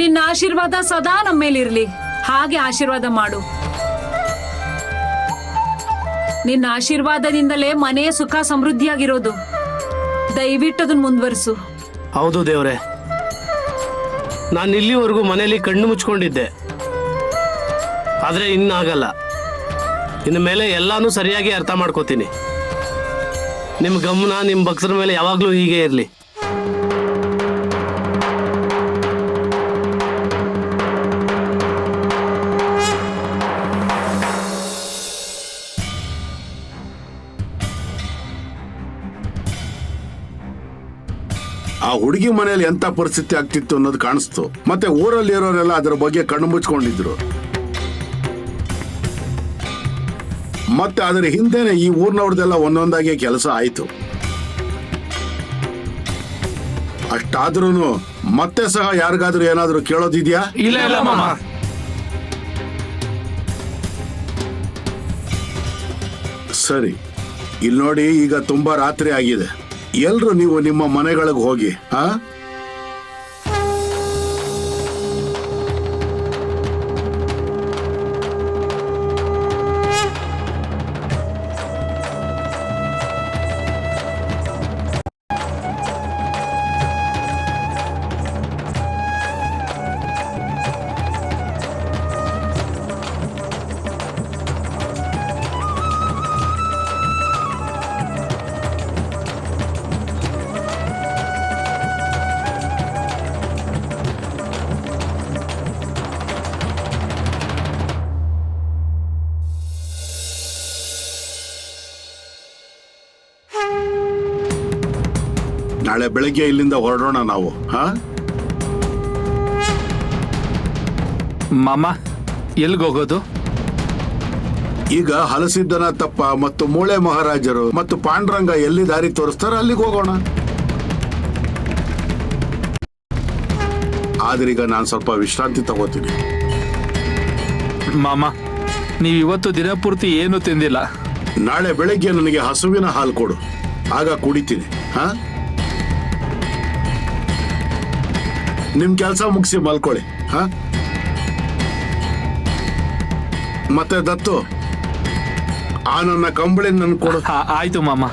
ನಿನ್ನ ಆಶೀರ್ವಾದ ಸದಾ ನಮ್ಮ ಮೇಲಿರ್ಲಿ, ಹಾಗೆ ಆಶೀರ್ವಾದ ಮಾಡು. ನಿನ್ನ ಆಶೀರ್ವಾದದಿಂದಲೇ ಮನೆ ಸುಖ ಸಮೃದ್ಧಿಯಾಗಿರೋದು. ದಯವಿಟ್ಟು ಅದನ್ನ ಮುಂದುವರಿಸು. ಹೌದು ದೇವ್ರೆ, ನಾನು ಇಲ್ಲಿವರೆಗೂ ಮನೆಯಲ್ಲಿ ಕಣ್ಣು ಮುಚ್ಕೊಂಡಿದ್ದೆ. ಆದ್ರೆ ಇನ್ನಾಗಲ್ಲ. ಇನ್ನು ಮೇಲೆ ಎಲ್ಲಾನು ಸರಿಯಾಗಿ ಅರ್ಥ ಮಾಡ್ಕೋತೀನಿ. ನಿಮ್ಮ ಗಮನ ನಿಮ್ಮ ಭಕ್ತರ ಮೇಲೆ ಯಾವಾಗ್ಲೂ ಹೀಗೆ ಇರಲಿ. ಆ ಹುಡುಗಿ ಮನೆಯಲ್ಲಿ ಎಂತ ಪರಿಸ್ಥಿತಿ ಆಗ್ತಿತ್ತು ಅನ್ನೋದು ಕಾಣಿಸ್ತು. ಮತ್ತೆ ಊರಲ್ಲಿ ಇರೋರೆಲ್ಲ ಅದರ ಬಗ್ಗೆ ಕಣ್ಣು ಮುಚ್ಕೊಂಡಿದ್ರು. ಮತ್ತೆ ಅದರ ಹಿಂದೆನೆ ಈ ಊರ್ನವ್ರದೆಲ್ಲ ಒಂದೊಂದಾಗಿ ಕೆಲಸ ಆಯ್ತು. ಅಷ್ಟಾದ್ರೂ ಮತ್ತೆ ಸಹ ಯಾರಿಗಾದ್ರೂ ಏನಾದ್ರೂ ಕೇಳೋದಿದ್ಯಾ? ಇಲ್ಲ ಇಲ್ಲ ಮಾಮ. ಸರಿ, ಇಲ್ಲಿ ನೋಡಿ, ಈಗ ತುಂಬಾ ರಾತ್ರಿ ಆಗಿದೆ. ಎಲ್ರು ನೀವು ನಿಮ್ಮ ಮನೆಗಳಿಗೆ ಹೋಗಿ. ನಾಳೆ ಬೆಳಗ್ಗೆ ಇಲ್ಲಿಂದ ಹೊರಡೋಣ ನಾವು. ಮಾಮ, ಎಲ್ಗೋಗೋದು? ಈಗ ಹಲಸಿದ್ದನ ತಪ್ಪ ಮತ್ತು ಮೂಳೆ ಮಹಾರಾಜರು ಮತ್ತು ಪಾಂಡುರಂಗ ಎಲ್ಲಿ ದಾರಿ ತೋರಿಸ್ತಾರ ಅಲ್ಲಿಗೆ ಹೋಗೋಣ. ಆದ್ರೀಗ ನಾನು ಸ್ವಲ್ಪ ವಿಶ್ರಾಂತಿ ತಗೋತೀನಿ. ಮಾಮ, ನೀವ್ ಇವತ್ತು ದಿನಪೂರ್ತಿ ಏನು ತಿಂದಿಲ್ಲ. ನಾಳೆ ಬೆಳಗ್ಗೆ ನನಗೆ ಹಸುವಿನ ಹಾಲು ಕೊಡು, ಆಗ ಕುಡಿತೀನಿ. ಹಾ, ನಿಮ್ ಕೆಲಸ ಮುಗಿಸಿ ಮಲ್ಕೊಳ್ಳಿ. ಹಾ, ಮತ್ತೆ ದತ್ತು, ಆ ನನ್ನ ಕಂಬಳಿ ನನ್ ಕೊಡು. ಆಯ್ತು ಮಾಮ.